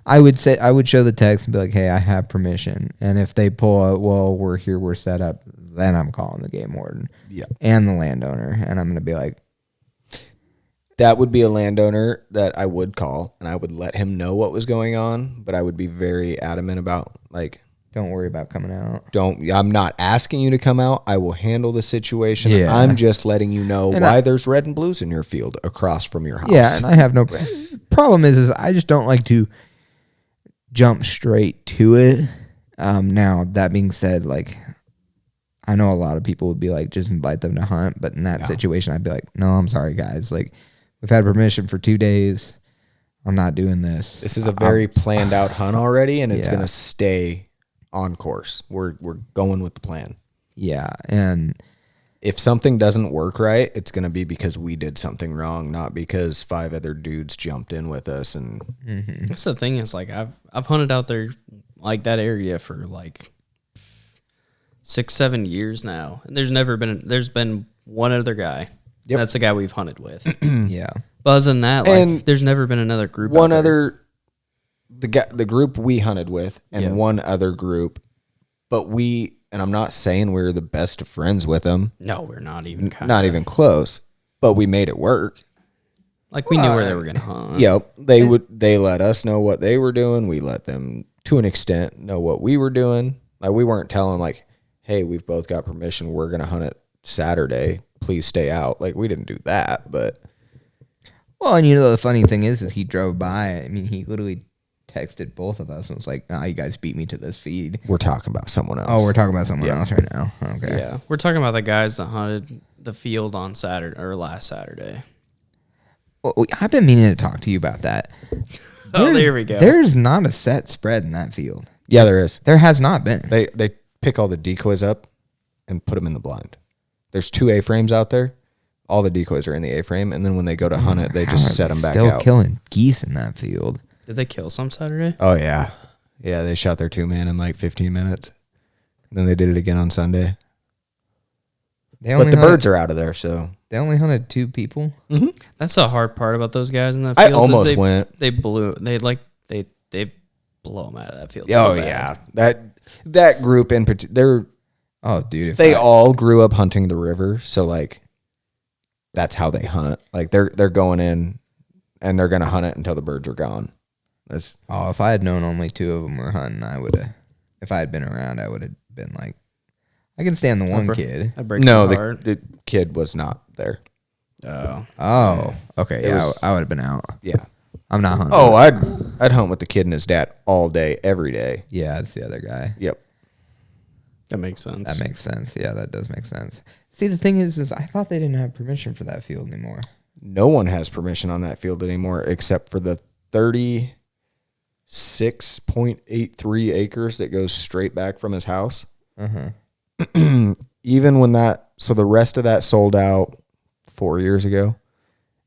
I would show the text and be like, hey, I have permission. And if they pull out, well, we're here, we're set up, then I'm calling the game warden. Yeah. And the landowner. And I'm going to be like, That would be a landowner that I would call, and I would let him know what was going on, but I would be very adamant about, like, don't worry about coming out. I'm not asking you to come out. I will handle the situation. Yeah. I'm just letting you know And why there's red and blues in your field across from your house. Yeah, and I have no problem is I just don't like to jump straight to it. Now, that being said, like, I know a lot of people would be like, just invite them to hunt. But in that situation, I'd be like, no, I'm sorry, guys. Like, we've had permission for 2 days. I'm not doing this. This is a very planned out hunt already, and it's Yeah. going to stay on course. We're going with the plan. Yeah, and If something doesn't work right, it's going to be because we did something wrong, not because 5 other dudes jumped in with us. And That's the thing is like I've hunted out there like that area for like 6-7 years now, and there's been one other guy. Yep. That's the guy we've hunted with. yeah. But other than that, like, And there's never been another group. one out there. the group we hunted with, and Yeah. one other group, but and I'm not saying we were the best of friends with them, No, we're not even. not even close, but we made it work. Like we knew where they were gonna hunt. Yep. They let us know what they were doing. We let them, to an extent, know what we were doing. Like, we weren't telling like, hey, we've both got permission. We're going to hunt it Saturday. Please stay out. Like, we didn't do that, but Well, and you know, the funny thing is he drove by. I mean, he literally texted both of us and was like, you guys beat me to this feed. we're talking about someone else. Oh, we're talking about someone else right now. Okay. Yeah, we're talking about the guys that hunted the field on Saturday or last Saturday. Well, I've been meaning to talk to you about that. Oh, there we go. There's not a set spread in that field. Yeah, there is. There has not been. They pick all the decoys up and put them in the blind. There's 2 A-frames out there. All the decoys are in the A-frame, and then when they go to hunt it, they just set them back Still out. killing geese in that field. Did they kill some Saturday? Oh, yeah. Yeah, they shot their 2-man in like 15 minutes. And then they did it again on Sunday. But the birds are out of there, so. They only hunted 2 people. That's the hard part about those guys in that I field. almost went. They blew. They blow them out of that field. Oh, so bad. yeah. That group in particular, Oh, dude. they all grew up hunting the river, so like that's how they hunt. Like they're going in and they're gonna hunt it until the birds are gone. That's if I had known only 2 of them were hunting, I would have. If I had been around, I would have been like, I can stand the one kid. That breaks no, my heart. the kid was not there. Oh, Oh, okay. It Yeah, was- I would have been out. Yeah. I'm not hunting. Oh, I'd hunt with the kid and his dad all day, every day. yeah, it's the other guy. Yep. that makes sense. That makes sense. Yeah, that does make sense. See, the thing is I thought they didn't have permission for that field anymore. No one has permission on that field anymore except for the 36.83 acres that goes straight back from his house. Even when so the rest of that sold out 4 years ago,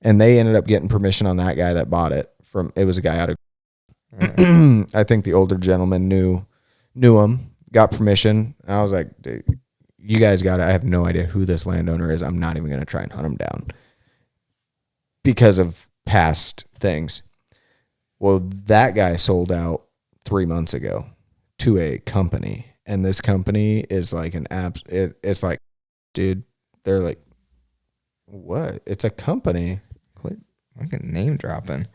and they ended up getting permission on that guy that bought it it was a guy out of, I think the older gentleman knew him, got permission. And I was like, dude, you guys got it. I have no idea who this landowner is. I'm not even going to try and hunt him down because of past things. Well, that guy sold out 3 months ago to a company, and this company is like it's like, dude, they're like, what? It's a company. Quit fucking name dropping.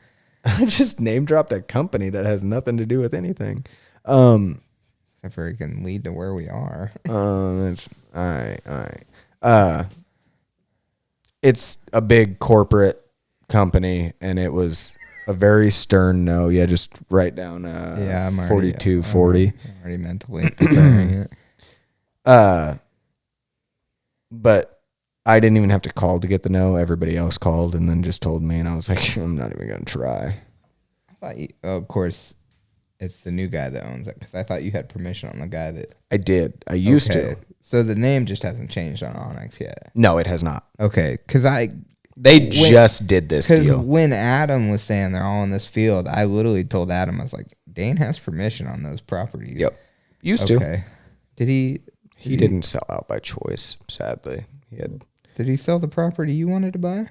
I just name dropped a company that has nothing to do with anything. If it can lead to where we are. It's all right. It's a big corporate company, and it was a very stern no. Yeah, just write down I'm already, 4240. I'm already mentally preparing it. But I didn't even have to call to get the no. Everybody else called and then just told me, and I was like, I'm not even going to try. I thought of course, it's the new guy that owns it, because I thought you had permission on the guy that... I did. I used to. So the name just hasn't changed on Onyx yet. No, it has not. Okay, because They just did this Because deal. when Adam was saying they're all in this field, I literally told Adam, I was like, Dane has permission on those properties. Yep. Used to. Okay. Did he... He didn't sell out by choice, sadly. Did he sell the property you wanted to buy?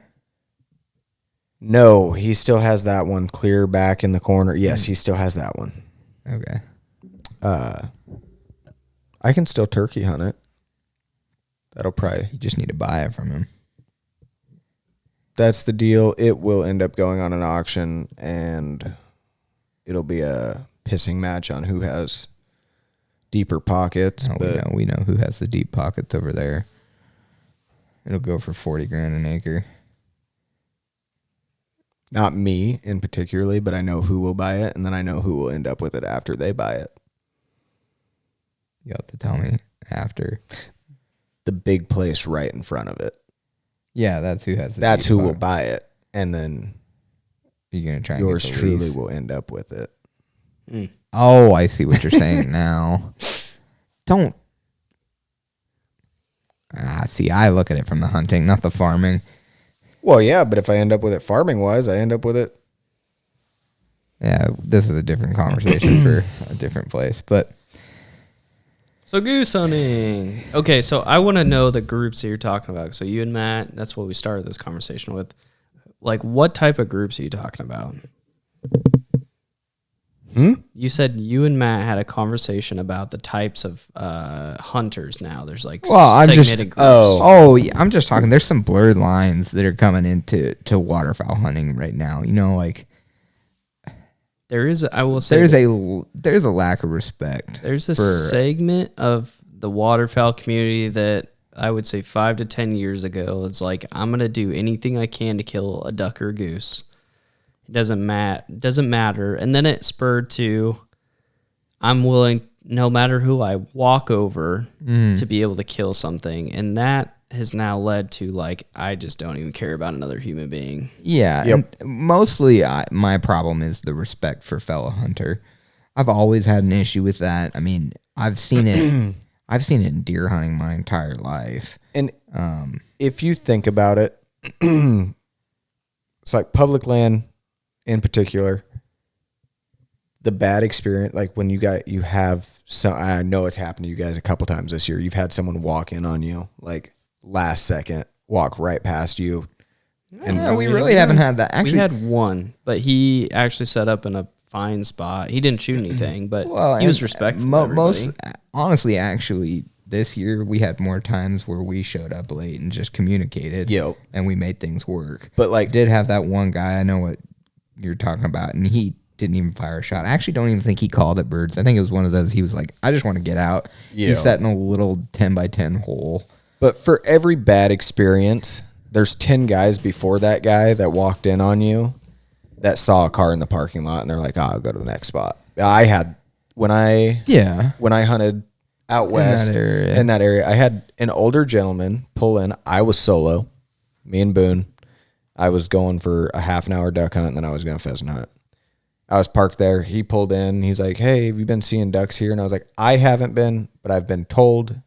No, he still has that one clear back in the corner. Yes, he still has that one. Okay. I can still turkey hunt it. That'll probably... You just need to buy it from him. That's the deal. It will end up going on an auction, and it'll be a pissing match on who has deeper pockets. Oh, but we know who has the deep pockets over there. It'll go for $40,000 an acre. not me in particularly, but I know who will buy it, and then I know who will end up with it after they buy it. You have to tell me after. The big place right in front of it. Yeah, that's who has the That's deep who pockets. will buy it, and then You're gonna try and yours get the truly lease. will end up with it. Oh, I see what you're saying now. Don't. See, I look at it from the hunting, not the farming. Well, yeah, but if I end up with it farming wise, I end up with it. Yeah, this is a different conversation for a different place. But So goose hunting. Okay, so I want to know the groups that you're talking about. So you and Matt, that's what we started this conversation with. Like, what type of groups are you talking about? You said you and Matt had a conversation about the types of hunters now. There's like segmented groups. Yeah, I'm just talking. There's some blurred lines that are coming into waterfowl hunting right now. You know, like There is, I will say, there's a lack of respect. there's a segment of the waterfowl community that I would say 5 to 10 years ago is like, I'm gonna do anything I can to kill a duck or a goose. It doesn't matter. And then it spurred to, I'm willing, no matter who I walk over, to be able to kill something. And that has now led to, like, I just don't even care about another human being. Yeah, Yep. and mostly my problem is the respect for fellow hunter. I've always had an issue with that. I mean, I've seen it. I've seen it in deer hunting my entire life. And if you think about it, it's like public land in particular. The bad experience, like when you have some, I know it's happened to you guys a couple times this year. You've had someone walk in on you, like last second, walk right past you. And Yeah, we really haven't had that. Actually, we had one, but he actually set up in a fine spot. He didn't shoot anything, but he was respectful. Honestly, actually, this year we had more times where we showed up late and just communicated. Yep. And we made things work. But like, Did have that one guy, I know what you're talking about, and he didn't even fire a shot. I actually don't even think he called at birds. I think it was one of those, he was like, I just want to get out. Yeah. He sat in a little 10 by 10 hole. but for every bad experience, there's 10 guys before that guy that walked in on you that saw a car in the parking lot, and they're like, I'll go to the next spot. I had, when I hunted out west in that area, I had an older gentleman pull in. I was solo, me and Boone. I was going for a half an hour duck hunt, and then I was going to pheasant hunt. I was parked there. He pulled in. He's like, hey, have you been seeing ducks here? And I was like, I haven't been, but I've been told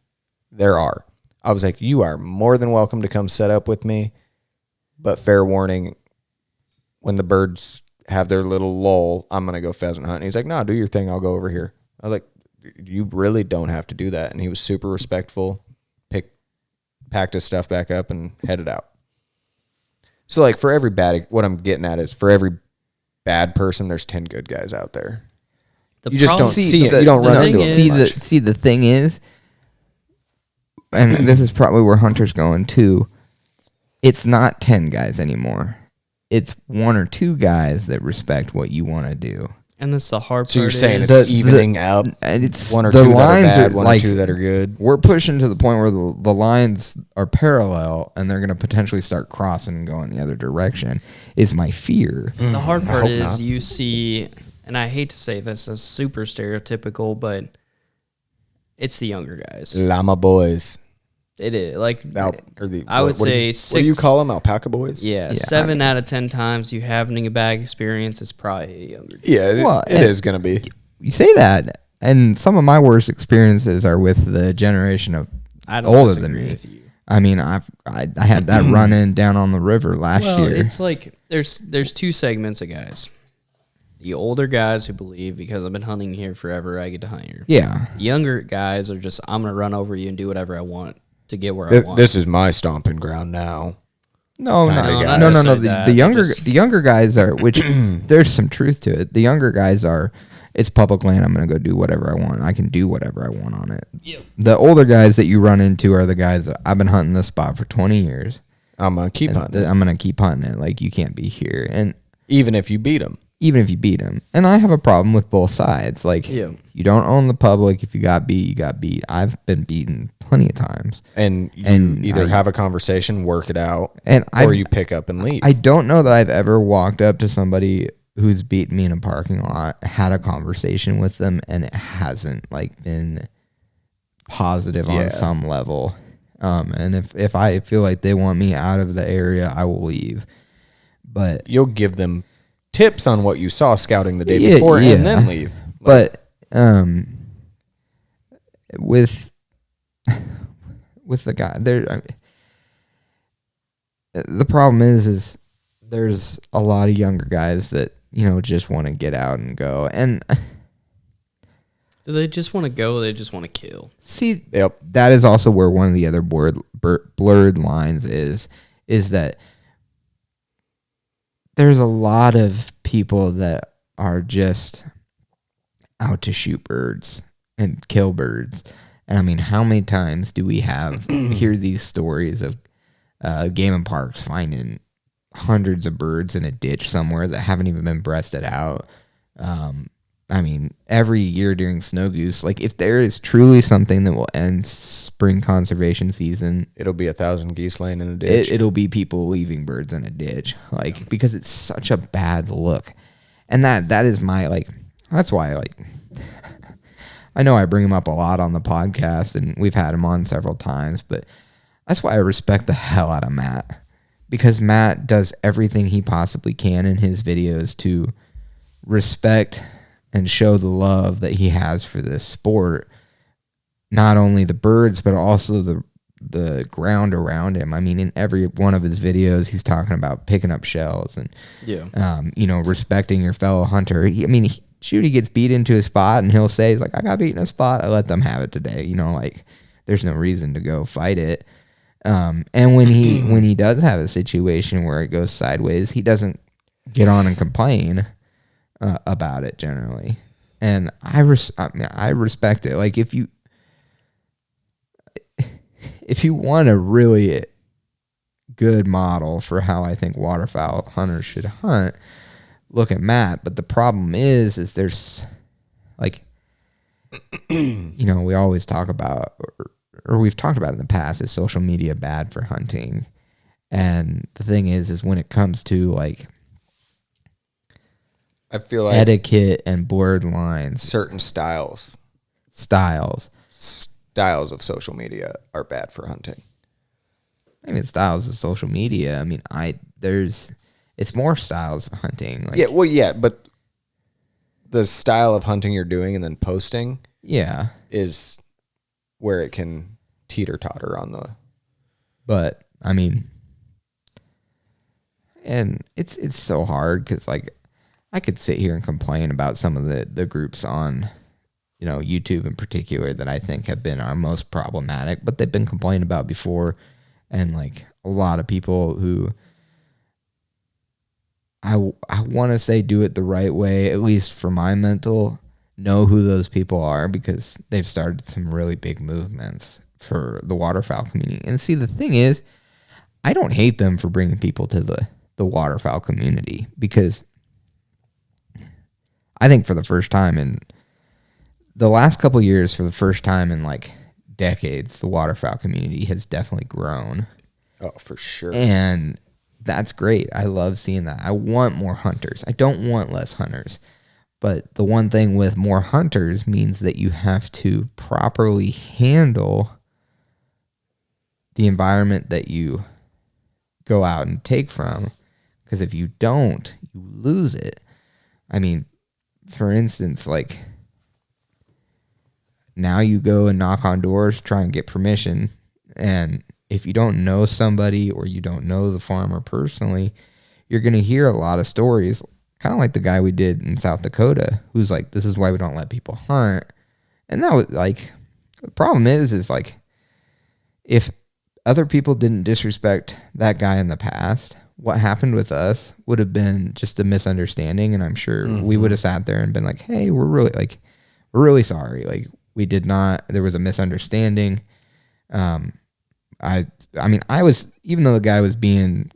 there are. I was like, you are more than welcome to come set up with me, but fair warning, when the birds have their little lull, I'm going to go pheasant hunt. And he's like, no, do your thing. I'll go over here. I was like, you really don't have to do that. And he was super respectful, packed his stuff back up and headed out. So like for every what I'm getting at is for every bad person, there's 10 good guys out there. You just don't see it. You don't run into it. See, the thing is, and this is probably where Hunter's going too, it's not 10 guys anymore. It's 1 or 2 guys that respect what you want to do. And that's the hard part. So you're saying is it's evening out? And it's 1 or the 2 that lines are bad, are 1 like, or 2 that are good. We're pushing to the point where the lines are parallel and they're going to potentially start crossing and going the other direction is my fear. The hard part hope is not. you see, and I hate to say this as super stereotypical, but it's the younger guys. Llama boys. It is like I would what say what 6. do you call them? Alpaca boys? Yeah, 7 out of 10 times you having a bad experience, it's probably a younger. Yeah, it is going to be. You say that, and some of my worst experiences are with the generation of I don't older than disagree me. with you. I mean, I had that run in down on the river last Well, year. it's like there's 2 segments of guys. The older guys who believe because I've been hunting here forever, I get to hunt here. Yeah. Younger guys are just I'm gonna run over you and do whatever I want to get where I want. This is my stomping ground now. No. not The necessarily that. the younger guys are, which there's some truth to it. The younger guys are, it's public land. I'm gonna go do whatever I want. I can do whatever I want on it. Yep. The older guys that you run into are the guys that I've been hunting this spot for 20 years. I'm going to keep hunting. I'm gonna keep hunting it. Like, you can't be here, and Even if you beat them. even if you beat them. And I have a problem with both sides. Like, Yeah. you don't own the public. If you got beat, you got beat. I've been beaten plenty of times. And you And either have a conversation, work it out, And or you pick up and leave. I don't know that I've ever walked up to somebody who's beaten me in a parking lot, had a conversation with them, and it hasn't like been positive on some level. And if I feel like they want me out of the area, I will leave. But You'll give them tips on what you saw scouting the day before and then leave. But with the guy there, the problem is there's a lot of younger guys that, you know, just want to get out and go. And Do they just want to go? Or they just want to kill. see, Yep. that is also where one of the other blurred lines is that there's a lot of people that are just out to shoot birds and kill birds. And I mean, how many times do we hear these stories of game and parks finding hundreds of birds in a ditch somewhere that haven't even been breasted out? I mean, every year during snow goose, like, if there is truly something that will end spring conservation season, It'll be 1,000 geese laying in a ditch. it'll be people leaving birds in a ditch, like, because it's such a bad look. And that is my, like, that's why, like, I know I bring him up a lot on the podcast, and we've had him on several times, but that's why I respect the hell out of Matt, because Matt does everything he possibly can in his videos to respect and show the love that he has for this sport, not only the birds, but also the ground around him. I mean, in every one of his videos, he's talking about picking up shells and, you know, respecting your fellow hunter. He gets beat into a spot, and he'll say, he's like, I got beat in a spot, I let them have it today. You know, like, there's no reason to go fight it. And when he does have a situation where it goes sideways, he doesn't get on and complain about it generally. And I respect it. Like, if you want a really good model for how I think waterfowl hunters should hunt, look at Matt. But the problem is there's, like, you know, we always talk about, or we've talked about in the past, is social media bad for hunting? And the thing is when it comes to, like, I feel like etiquette and blurred lines, certain styles styles of social media are bad for hunting. I mean, styles of social media. I mean, it's more styles of hunting. Like, But the style of hunting you're doing and then posting, is where it can teeter-totter on the. But I mean, and it's so hard because, like, I could sit here and complain about some of the groups on, you know, YouTube in particular that I think have been our most problematic, but they've been complained about before. And, like, a lot of people who I want to say do it the right way, at least for my mental, know who those people are, because they've started some really big movements for the waterfowl community. And see, the thing is, I don't hate them for bringing people to the waterfowl community, because I think for the first time in the last couple of years, for the first time in, like, decades, the waterfowl community has definitely grown. Oh, for sure. And that's great. I love seeing that. I want more hunters. I don't want less hunters. But the one thing with more hunters means that you have to properly handle the environment that you go out and take from, because if you don't, you lose it. I mean, for instance, like now you go and knock on doors, try and get permission, and if you don't know somebody or you don't know the farmer personally, you're going to hear a lot of stories, kind of like the guy we did in South Dakota, who's like, this is why we don't let people hunt. And that was like, the problem is like, if other people didn't disrespect that guy in the past, what happened with us would have been just a misunderstanding. And I'm sure we would have sat there and been like, hey, we're really sorry. Like, we did not, there was a misunderstanding. I mean, I was, even though the guy was being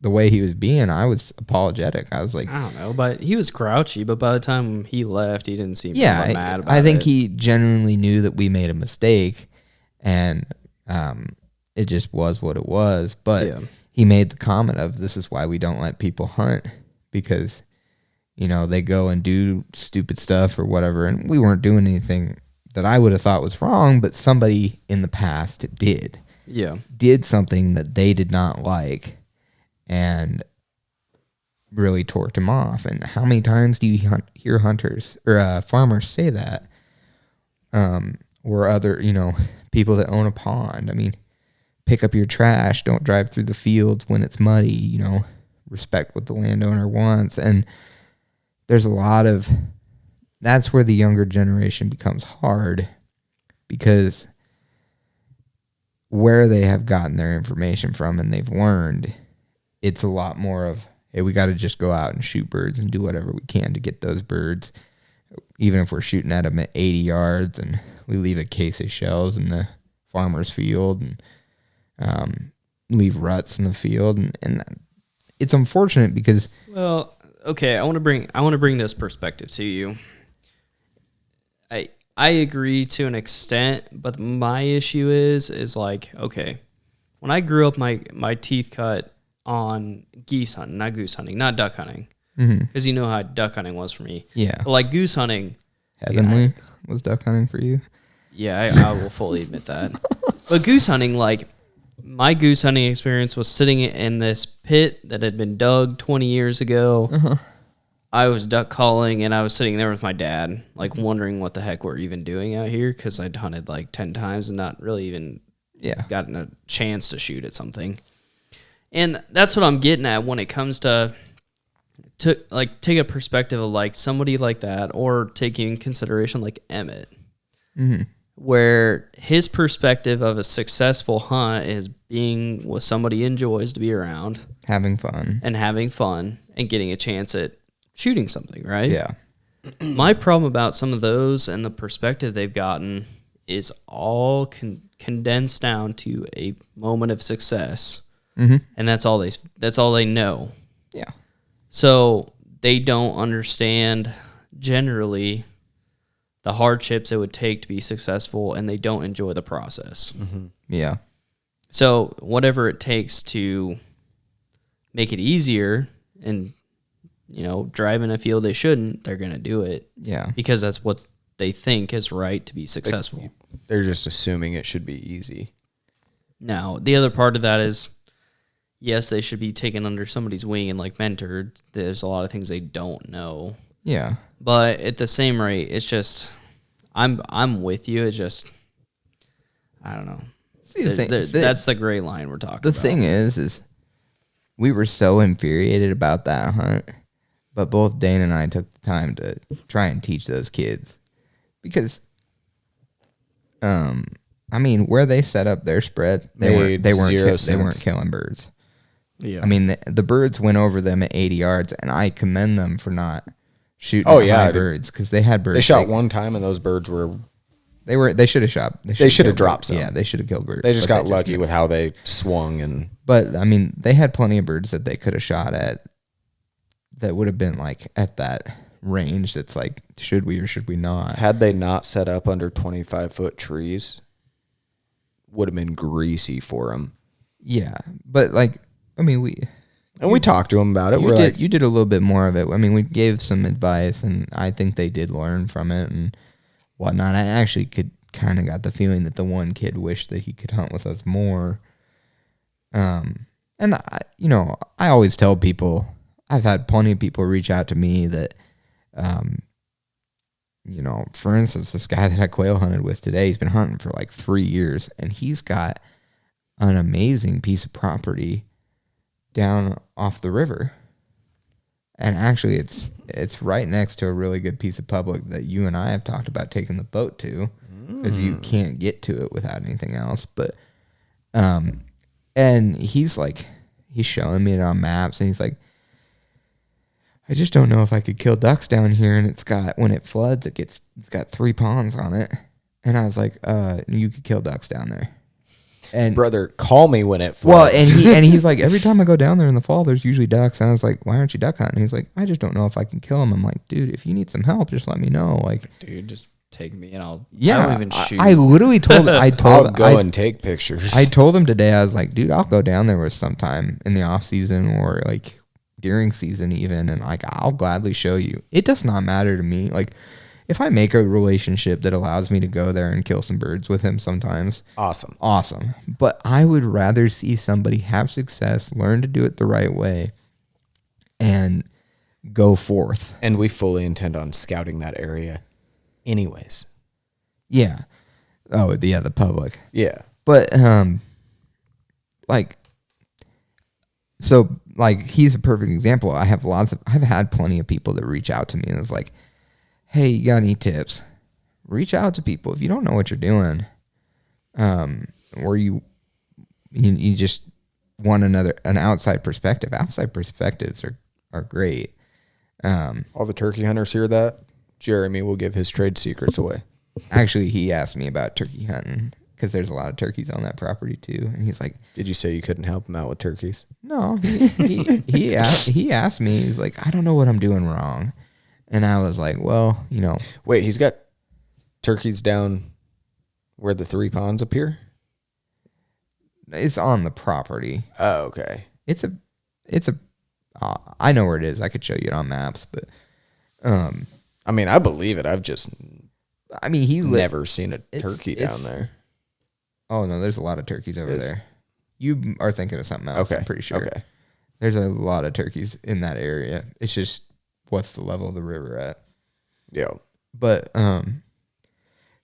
the way he was being, I was apologetic. I was like, I don't know, but he was grouchy, but by the time he left, he didn't seem yeah, mad about it. I think he genuinely knew that we made a mistake, and it just was what it was. But he made the comment of, this is why we don't let people hunt, because, you know, they go and do stupid stuff or whatever, and we weren't doing anything that I would have thought was wrong, but somebody in the past did something that they did not like and really torqued him off. And how many times do you hear hunters or farmers say that? Or other, you know, people that own a pond. I mean, pick up your trash, don't drive through the fields when it's muddy, you know, respect what the landowner wants. And there's a lot of, that's where the younger generation becomes hard, because where they have gotten their information from and they've learned, it's a lot more of, hey, we got to just go out and shoot birds and do whatever we can to get those birds, even if we're shooting at them at 80 yards and we leave a case of shells in the farmer's field and leave ruts in the field. And it's unfortunate because... Well, okay, I want to bring this perspective to you. I agree to an extent, but my issue is like, okay, when I grew up, my teeth cut on geese hunting, not goose hunting, not duck hunting, because you know how duck hunting was for me. Yeah. But like goose hunting, heavenly was duck hunting for you. Yeah, I will fully admit that. But goose hunting, like my goose hunting experience was sitting in this pit that had been dug 20 years ago. Uh-huh. I was duck calling, and I was sitting there with my dad, like wondering what the heck we're even doing out here, because I'd hunted like 10 times and not really even gotten a chance to shoot at something. And that's what I'm getting at when it comes to like take a perspective of like somebody like that, or taking in consideration like Emmett, where his perspective of a successful hunt is being with somebody he enjoys to be around, having fun and getting a chance at shooting something, right? Yeah. My problem about some of those and the perspective they've gotten is all condensed down to a moment of success, and that's all they know. Yeah. So they don't understand generally the hardships it would take to be successful, and they don't enjoy the process. Yeah. So whatever it takes to make it easier and, you know, drive in a field they shouldn't, they're going to do it. Yeah. Because that's what they think is right to be successful. They're just assuming it should be easy. Now, the other part of that is, yes, they should be taken under somebody's wing and like mentored. There's a lot of things they don't know. Yeah. But at the same rate, it's just, I'm with you. It's just, I don't know. See, that's the gray line we're talking about. The thing is we were so infuriated about that hunt, but both Dane and I took the time to try and teach those kids, because, I mean, where they set up their spread, they weren't killing birds. Yeah. I mean, the birds went over them at 80 yards, and I commend them for not shooting high birds, because they had birds. They shot one time, and those birds were... They should have shot. They should have dropped some. Yeah, they should have killed birds. They just got lucky with how they swung. But, I mean, they had plenty of birds that they could have shot at that would have been, like, at that range that's like, should we or should we not? Had they not set up under 25-foot trees, would have been greasy for them. Yeah, but, like, I mean, we talked to them about it. You did a little bit more of it. I mean, we gave some advice, and I think they did learn from it and whatnot. I actually could kind of got the feeling that the one kid wished that he could hunt with us more. And I always tell people, I've had plenty of people reach out to me that, for instance, this guy that I quail hunted with today, he's been hunting for like 3 years, and he's got an amazing piece of property down off the river. And actually, it's right next to a really good piece of public that you and I have talked about taking the boat to, because you can't get to it without anything else. But, and he's showing me it on maps, and he's like, I just don't know if I could kill ducks down here. And when it floods, it's got 3 ponds on it. And I was like, you could kill ducks down there. And brother, call me when it well, floods. and he's like, every time I go down there in the fall, there's usually ducks. And I was like, why aren't you duck hunting? He's like, I just don't know if I can kill them. I'm like, dude, if you need some help, just let me know. Like, Dude, just take me and I yeah, don't even shoot. I literally told I'll go and take pictures. I told him today, I was like, dude, I'll go down there with sometime in the off season or like during season even, and like I'll gladly show you. It does not matter to me. Like, if I make a relationship that allows me to go there and kill some birds with him sometimes, awesome. But I would rather see somebody have success, learn to do it the right way, and go forth. And we fully intend on scouting that area anyways. Yeah. Oh, yeah, the public. Yeah. But, he's a perfect example. I've had plenty of people that reach out to me and it's like, hey, you got any tips? Reach out to people. If you don't know what you're doing, or you just want an outside perspective. Outside perspectives are great. All the turkey hunters hear that. Jeremy will give his trade secrets away. Actually, he asked me about turkey hunting because there's a lot of turkeys on that property too. And he's like, did you say you couldn't help him out with turkeys? No, he asked me, he's like, I don't know what I'm doing wrong. And I was like, well, Wait, he's got turkeys down where the 3 ponds appear? It's on the property. Oh, okay. I know where it is. I could show you it on maps, but, I mean, I believe it. I've just, never seen a turkey down there. Oh no, there's a lot of turkeys over there. You are thinking of something else. Okay. I'm pretty sure. Okay. There's a lot of turkeys in that area. It's just, what's the level of the river at? Yeah. But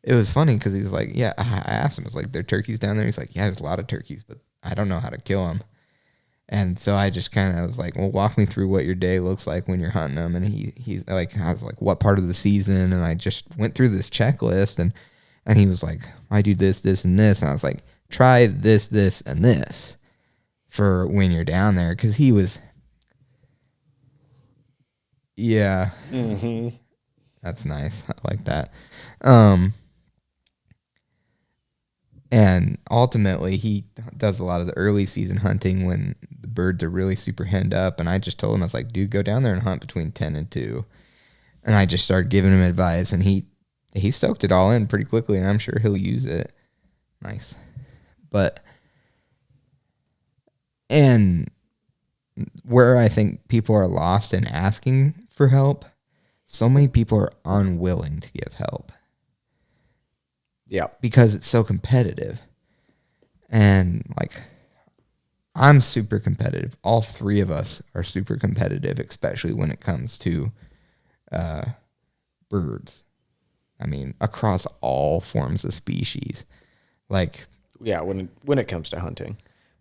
it was funny because he's like, yeah, I asked him, I was like, there are turkeys down there? He's like, yeah, there's a lot of turkeys, but I don't know how to kill them. And so I just kind of was like, well, walk me through what your day looks like when you're hunting them. And he's like, I was like, what part of the season? And I just went through this checklist and he was like, I do this, this, and this. And I was like, try this, this, and this for when you're down there. Because he was, yeah. Mm-hmm. That's nice. I like that. And ultimately, he does a lot of the early season hunting when the birds are really super henned up. And I just told him, I was like, dude, go down there and hunt between 10 and 2. And I just started giving him advice, and he soaked it all in pretty quickly, and I'm sure he'll use it. Nice. And where I think people are lost in asking for help, so many people are unwilling to give help. Yeah. Because it's so competitive. And I'm super competitive. All 3 of us are super competitive, especially when it comes to birds. I mean, across all forms of species. Yeah, when it comes to hunting.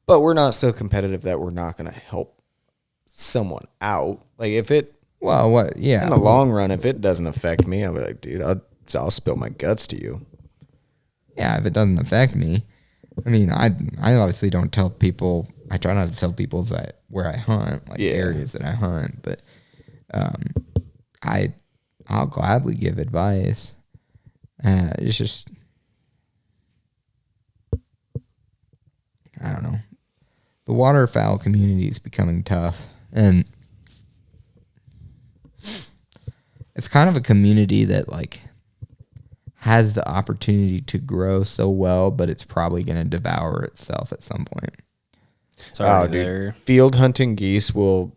But we're not so competitive that we're not going to help someone out. If it... Well, what? Yeah. In the long run, if it doesn't affect me, I'll be like, dude, I'll spill my guts to you. Yeah, if it doesn't affect me. I mean, I obviously don't tell people. I try not to tell people where I hunt, areas that I hunt. But I'll gladly give advice. It's just, I don't know. The waterfowl community is becoming tough, and it's kind of a community that has the opportunity to grow so well, but it's probably going to devour itself at some point. Dude, field hunting geese will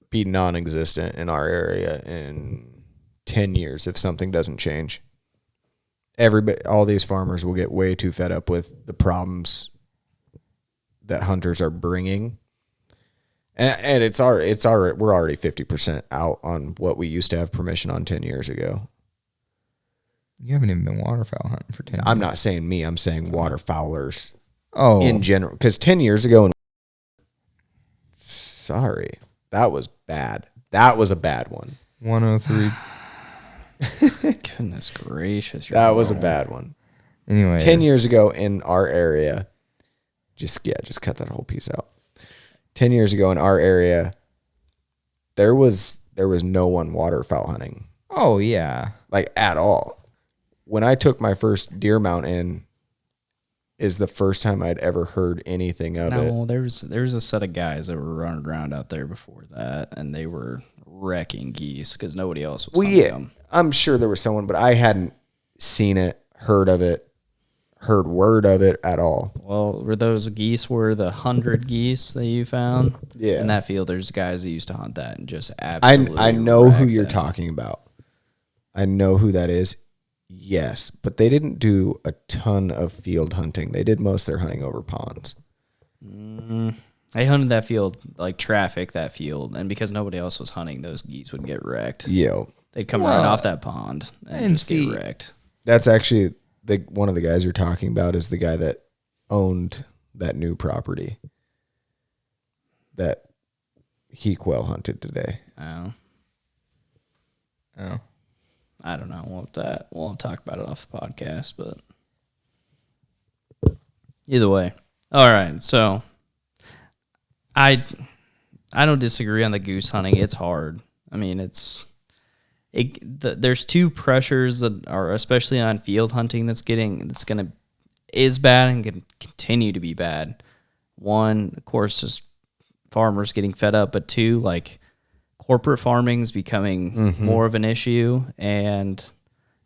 be non-existent in our area in 10 years if something doesn't change. all these farmers will get way too fed up with the problems that hunters are bringing. And we're already 50% out on what we used to have permission on 10 years ago. You haven't even been waterfowl hunting for 10 years. I'm not saying me, I'm saying waterfowlers in general. Because 10 years ago, sorry, that was bad. That was a bad one. 103. Goodness gracious. That was a bad one. Anyway. 10 years ago in our area, just cut that whole piece out. 10 years ago in our area, there was no one waterfowl hunting. Oh, yeah. Like, at all. When I took my first deer mount in, is the first time I'd ever heard anything of it. No, there was a set of guys that were running around out there before that, and they were wrecking geese because nobody else was hunting them. I'm sure there was someone, but I hadn't seen it, heard of it, heard word of it at all. Well, were those geese were the 100 geese that you found? Yeah. In that field, there's guys that used to hunt that and just absolutely I know who you're them. talking about. I know who that is. Yes, but they didn't do a ton of field hunting. They did most of their hunting over ponds. They hunted that field, like traffic that field, and because nobody else was hunting, those geese would get wrecked. Yo, They'd come right off that pond and just get wrecked. that's actually one of the guys you're talking about is the guy that owned that new property that he quail hunted today. Oh. Oh. I don't know. We'll talk about it off the podcast, but either way. All right. So I don't disagree on the goose hunting. It's hard. I mean, there's two pressures that are especially on field hunting is bad and can continue to be bad. One, of course, just farmers getting fed up, but two, like corporate farming is becoming more of an issue, and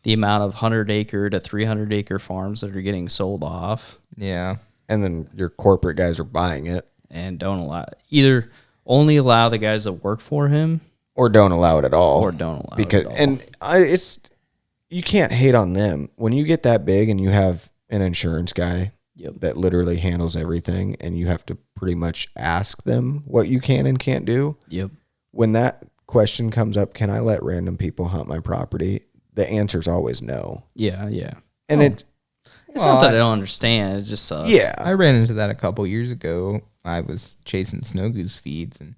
the amount of 100-acre to 300-acre farms that are getting sold off. Yeah. And then your corporate guys are buying it. And only allow the guys that work for him, Or don't allow it at all. or don't allow it at all. And you can't hate on them. When you get that big and you have an insurance guy that literally handles everything, and you have to pretty much ask them what you can and can't do. Yep. When that question comes up, can I let random people hunt my property? The answer is always no. Yeah, yeah. And It's not that I don't understand. It just sucks. yeah. I ran into that a couple years ago. I was chasing snow goose feeds, and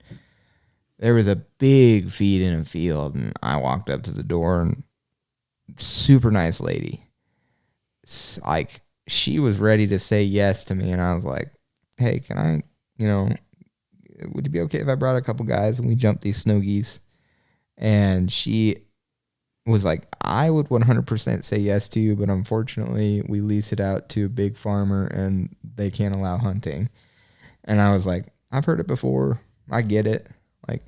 there was a big feed in a field, and I walked up to the door, and super nice lady. Like, she was ready to say yes to me, and I was like, hey, can I, would it be okay if I brought a couple guys and we jumped these snow geese? And she was like, I would 100% say yes to you, but unfortunately we lease it out to a big farmer and they can't allow hunting. And I was like, I've heard it before. I get it.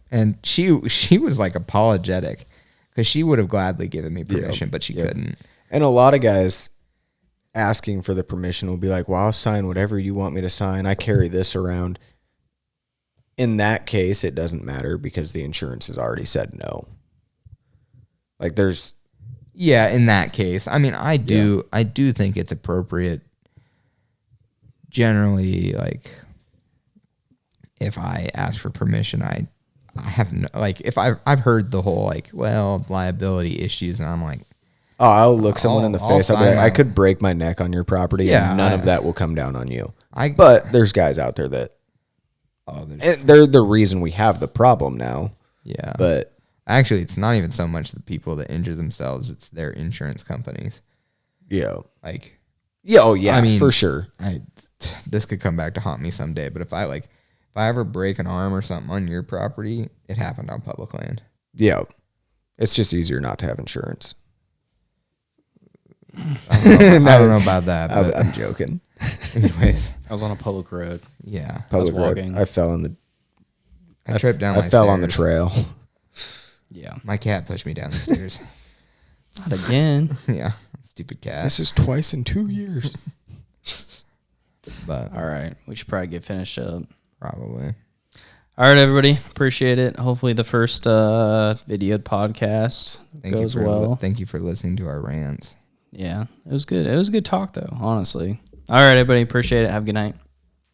And she was like apologetic because she would have gladly given me permission, but she couldn't. And a lot of guys asking for the permission will be like, well, I'll sign whatever you want me to sign. I carry this around. In that case, it doesn't matter because the insurance has already said no. Like there's... Yeah, in that case. I mean, I do think it's appropriate generally, like, if I ask for permission, I have no, like, if I've heard the whole, like, well, liability issues, and I'm like, oh, I'll look someone in the face. I'll be like, I could break my neck on your property, and none of that will come down on you. But there's guys out there that, they're the reason we have the problem now. Yeah. But actually, it's not even so much the people that injure themselves, it's their insurance companies. Yeah. Like, yeah, oh yeah, I mean, for sure. This could come back to haunt me someday, but if I ever break an arm or something on your property, it happened on public land. Yeah. It's just easier not to have insurance. I don't know about that. But I'm joking. Anyways. I was on a public road. Yeah. Public I was road. walking. I fell in the... I tripped down I fell on the trail. Yeah. My cat pushed me down the stairs. Not again. Yeah. Stupid cat. This is twice in 2 years. But All right. We should probably get finished up. probably. All right, everybody. Appreciate it. Hopefully the first video podcast goes well. Thank you for listening to our rants. Yeah, it was good. It was a good talk, though, honestly. All right, everybody. Appreciate it. Have a good night.